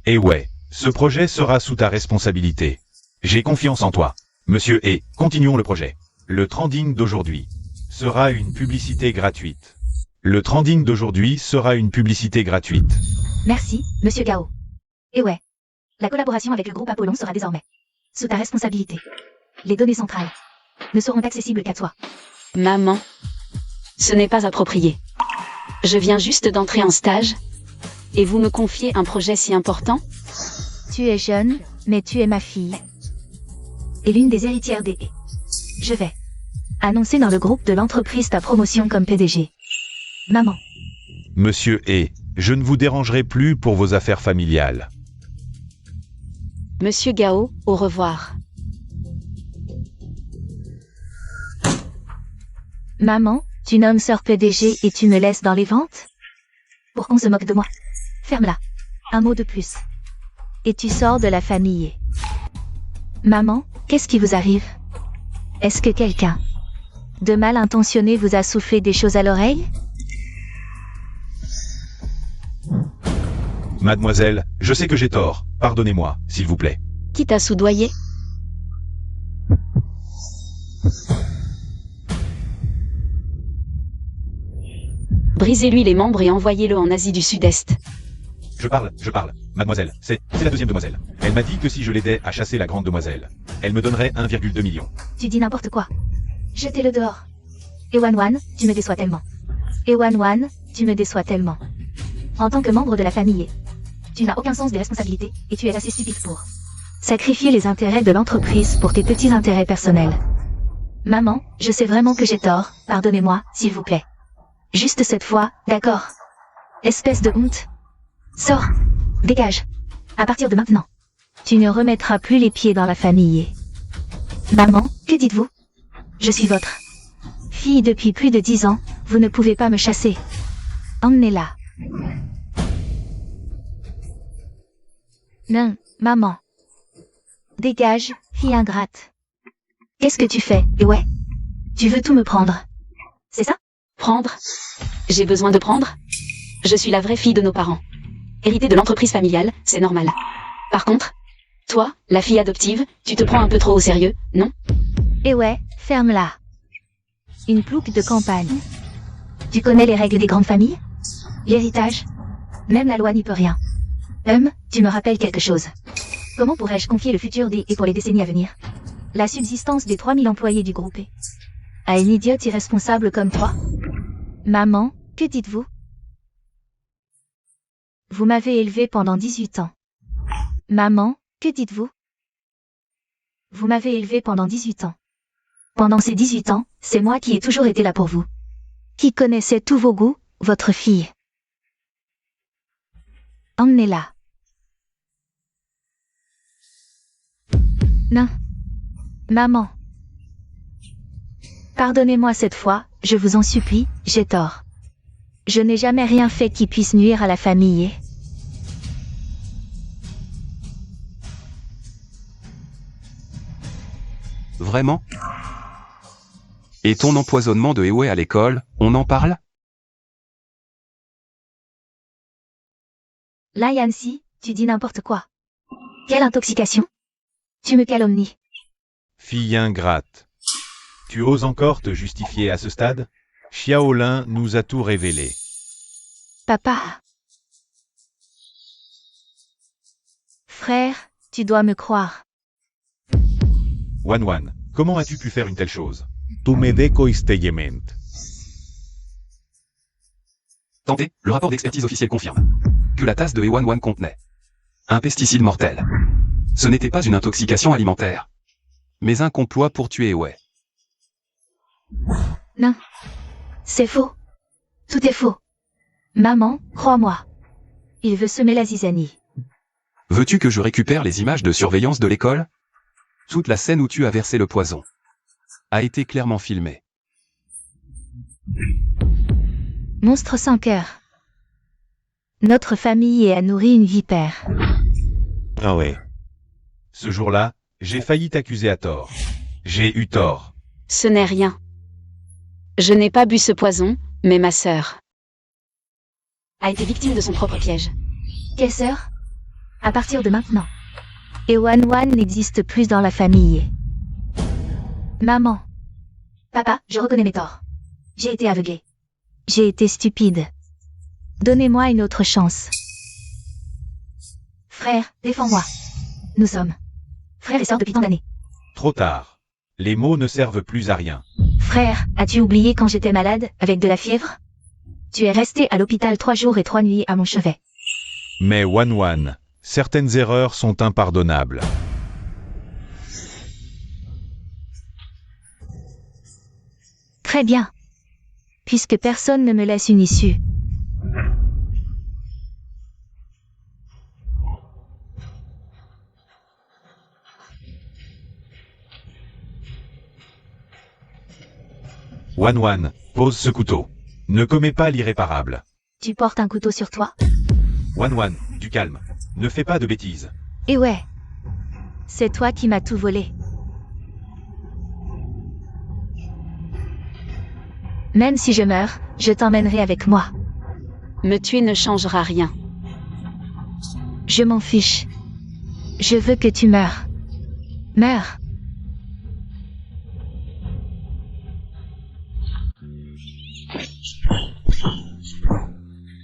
Et ouais, ce projet sera sous ta responsabilité. J'ai confiance en toi. Monsieur et, continuons le projet. Le trending d'aujourd'hui sera une publicité gratuite. Le trending d'aujourd'hui sera une publicité gratuite. Merci, Monsieur Gao. Et ouais, la collaboration avec le groupe Apollon sera désormais sous ta responsabilité. Les données centrales ne seront accessibles qu'à toi. Maman, ce n'est pas approprié. Je viens juste d'entrer en stage, et vous me confiez un projet si important? Tu es jeune, mais tu es ma fille. Et l'une des héritières des... Je vais annoncer dans le groupe de l'entreprise ta promotion comme PDG. Maman. Monsieur et, je ne vous dérangerai plus pour vos affaires familiales. Monsieur Gao, au revoir. Maman, tu nommes sœur PDG et tu me laisses dans les ventes? Pour qu'on se moque de moi. Ferme-la. Un mot de plus. Et tu sors de la famille. Maman, qu'est-ce qui vous arrive? Est-ce que quelqu'un de mal intentionné vous a soufflé des choses à l'oreille? Mademoiselle, je sais que j'ai tort. Pardonnez-moi, s'il vous plaît. Qui t'a soudoyé? Brisez-lui les membres et envoyez-le en Asie du Sud-Est. Je parle. Mademoiselle, c'est la deuxième demoiselle. Elle m'a dit que si je l'aidais à chasser la grande demoiselle, elle me donnerait 1,2 million. Tu dis n'importe quoi. Jetez-le dehors. Ewan, tu me déçois tellement. Ewan, tu me déçois tellement. En tant que membre de la famille, tu n'as aucun sens des responsabilités et tu es assez stupide pour sacrifier les intérêts de l'entreprise pour tes petits intérêts personnels. Maman, je sais vraiment que j'ai tort, pardonnez-moi, s'il vous plaît. Juste cette fois, d'accord? Espèce de honte. Sors. Dégage. À partir de maintenant, tu ne remettras plus les pieds dans la famille. Maman, que dites-vous? Je suis votre fille depuis plus de 10 ans, vous ne pouvez pas me chasser. Emmenez-la. Non, maman. Dégage, fille ingrate. Qu'est-ce que tu fais? Et ouais. Tu veux tout me prendre. C'est ça? Prendre? J'ai besoin de prendre? Je suis la vraie fille de nos parents. Héritée de l'entreprise familiale, c'est normal. Par contre, toi, la fille adoptive, tu te prends un peu trop au sérieux, non? Et ouais, ferme-la. Une plouque de campagne. Tu connais les règles des grandes familles? L'héritage? Même la loi n'y peut rien. Tu me rappelles quelque chose. Comment pourrais-je confier le futur des et pour les décennies à venir? La subsistance des 3000 employés du groupe à une idiote irresponsable comme toi? Maman, que dites-vous? Vous m'avez élevé pendant 18 ans. Maman, que dites-vous? Vous m'avez élevé pendant 18 ans. Pendant ces 18 ans, c'est moi qui ai toujours été là pour vous. Qui connaissait tous vos goûts, votre fille. Emmenez-la. Non. Maman. Pardonnez-moi cette fois, je vous en supplie, j'ai tort. Je n'ai jamais rien fait qui puisse nuire à la famille. Vraiment? Et ton empoisonnement de Ewe à l'école, on en parle? Là Yancy, tu dis n'importe quoi. Quelle intoxication? Tu me calomnies. Fille ingrate. Tu oses encore te justifier à ce stade? Xiaolin nous a tout révélé. Papa. Frère, tu dois me croire. Wan, comment as-tu pu faire une telle chose? Tu me decoistement. Tenté, le rapport d'expertise officiel confirme que la tasse de Ewan contenait un pesticide mortel. Ce n'était pas une intoxication alimentaire, mais un complot pour tuer Ewe. Non. C'est faux. Tout est faux. Maman, crois-moi. Il veut semer la zizanie. Veux-tu que je récupère les images de surveillance de l'école? Toute la scène où tu as versé le poison a été clairement filmée. Monstre sans cœur. Notre famille a nourri une vipère. Ah ouais. Ce jour-là, j'ai failli t'accuser à tort. J'ai eu tort. Ce n'est rien. Je n'ai pas bu ce poison, mais ma sœur a été victime de son propre piège. Quelle sœur? À partir de maintenant. Et Wan n'existe plus dans la famille. Maman. Papa, je reconnais mes torts. J'ai été aveuglée. J'ai été stupide. Donnez-moi une autre chance. Frère, défends-moi. Nous sommes frères et sœurs depuis tant d'années. Trop tard. Les mots ne servent plus à rien. Frère, as-tu oublié quand j'étais malade, avec de la fièvre? Tu es resté à l'hôpital 3 jours et 3 nuits à mon chevet. Mais Wan, certaines erreurs sont impardonnables. Très bien. Puisque personne ne me laisse une issue. Wan, pose ce couteau. Ne commets pas l'irréparable. Tu portes un couteau sur toi? Wan, du calme. Ne fais pas de bêtises. Et ouais. C'est toi qui m'as tout volé. Même si je meurs, je t'emmènerai avec moi. Me tuer ne changera rien. Je m'en fiche. Je veux que tu meurs. Meurs.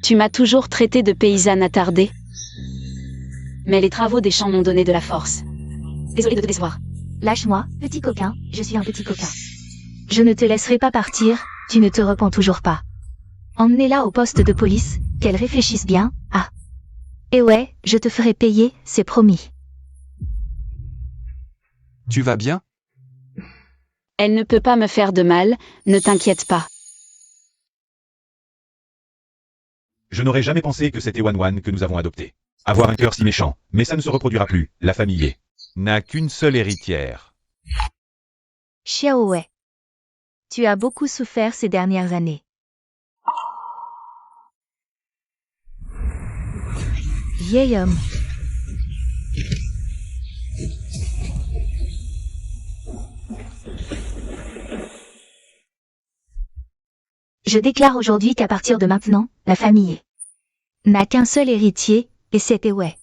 Tu m'as toujours traité de paysanne attardée. Mais les travaux des champs m'ont donné de la force. Désolée de te décevoir. Lâche-moi, petit coquin, je suis un petit coquin. Je ne te laisserai pas partir, tu ne te repens toujours pas. Emmenez-la au poste de police, qu'elle réfléchisse bien, ah. Et ouais, je te ferai payer, c'est promis. Tu vas bien? Elle ne peut pas me faire de mal, ne t'inquiète pas. Je n'aurais jamais pensé que c'était Wan que nous avons adopté. Avoir un cœur si méchant, mais ça ne se reproduira plus, la famille n'a qu'une seule héritière. Xiaowei. Tu as beaucoup souffert ces dernières années. Vieil homme. Je déclare aujourd'hui qu'à partir de maintenant, la famille n'a qu'un seul héritier, et c'est Ewe.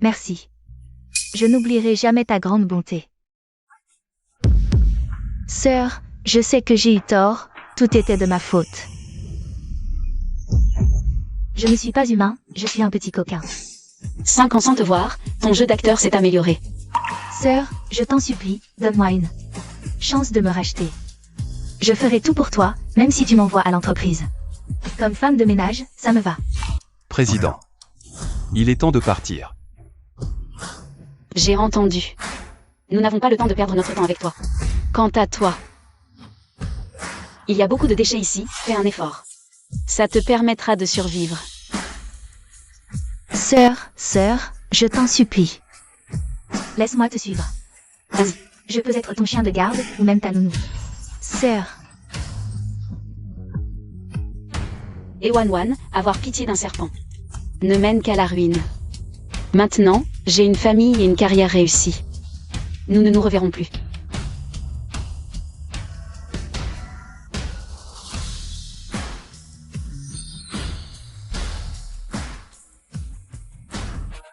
Merci. Je n'oublierai jamais ta grande bonté. Sœur, je sais que j'ai eu tort, tout était de ma faute. Je ne suis pas humain, je suis un petit coquin. 5 ans sans te voir, ton jeu d'acteur s'est amélioré. Sœur, je t'en supplie, donne-moi une chance de me racheter. Je ferai tout pour toi, même si tu m'envoies à l'entreprise. Comme femme de ménage, ça me va. Président. Il est temps de partir. J'ai entendu. Nous n'avons pas le temps de perdre notre temps avec toi. Quant à toi, il y a beaucoup de déchets ici, fais un effort. Ça te permettra de survivre. Sœur, je t'en supplie. Laisse-moi te suivre. Vas-y. Je peux être ton chien de garde, ou même ta nounou. Sœur, Et One, avoir pitié d'un serpent, ne mène qu'à la ruine. Maintenant, j'ai une famille et une carrière réussie. Nous ne nous reverrons plus.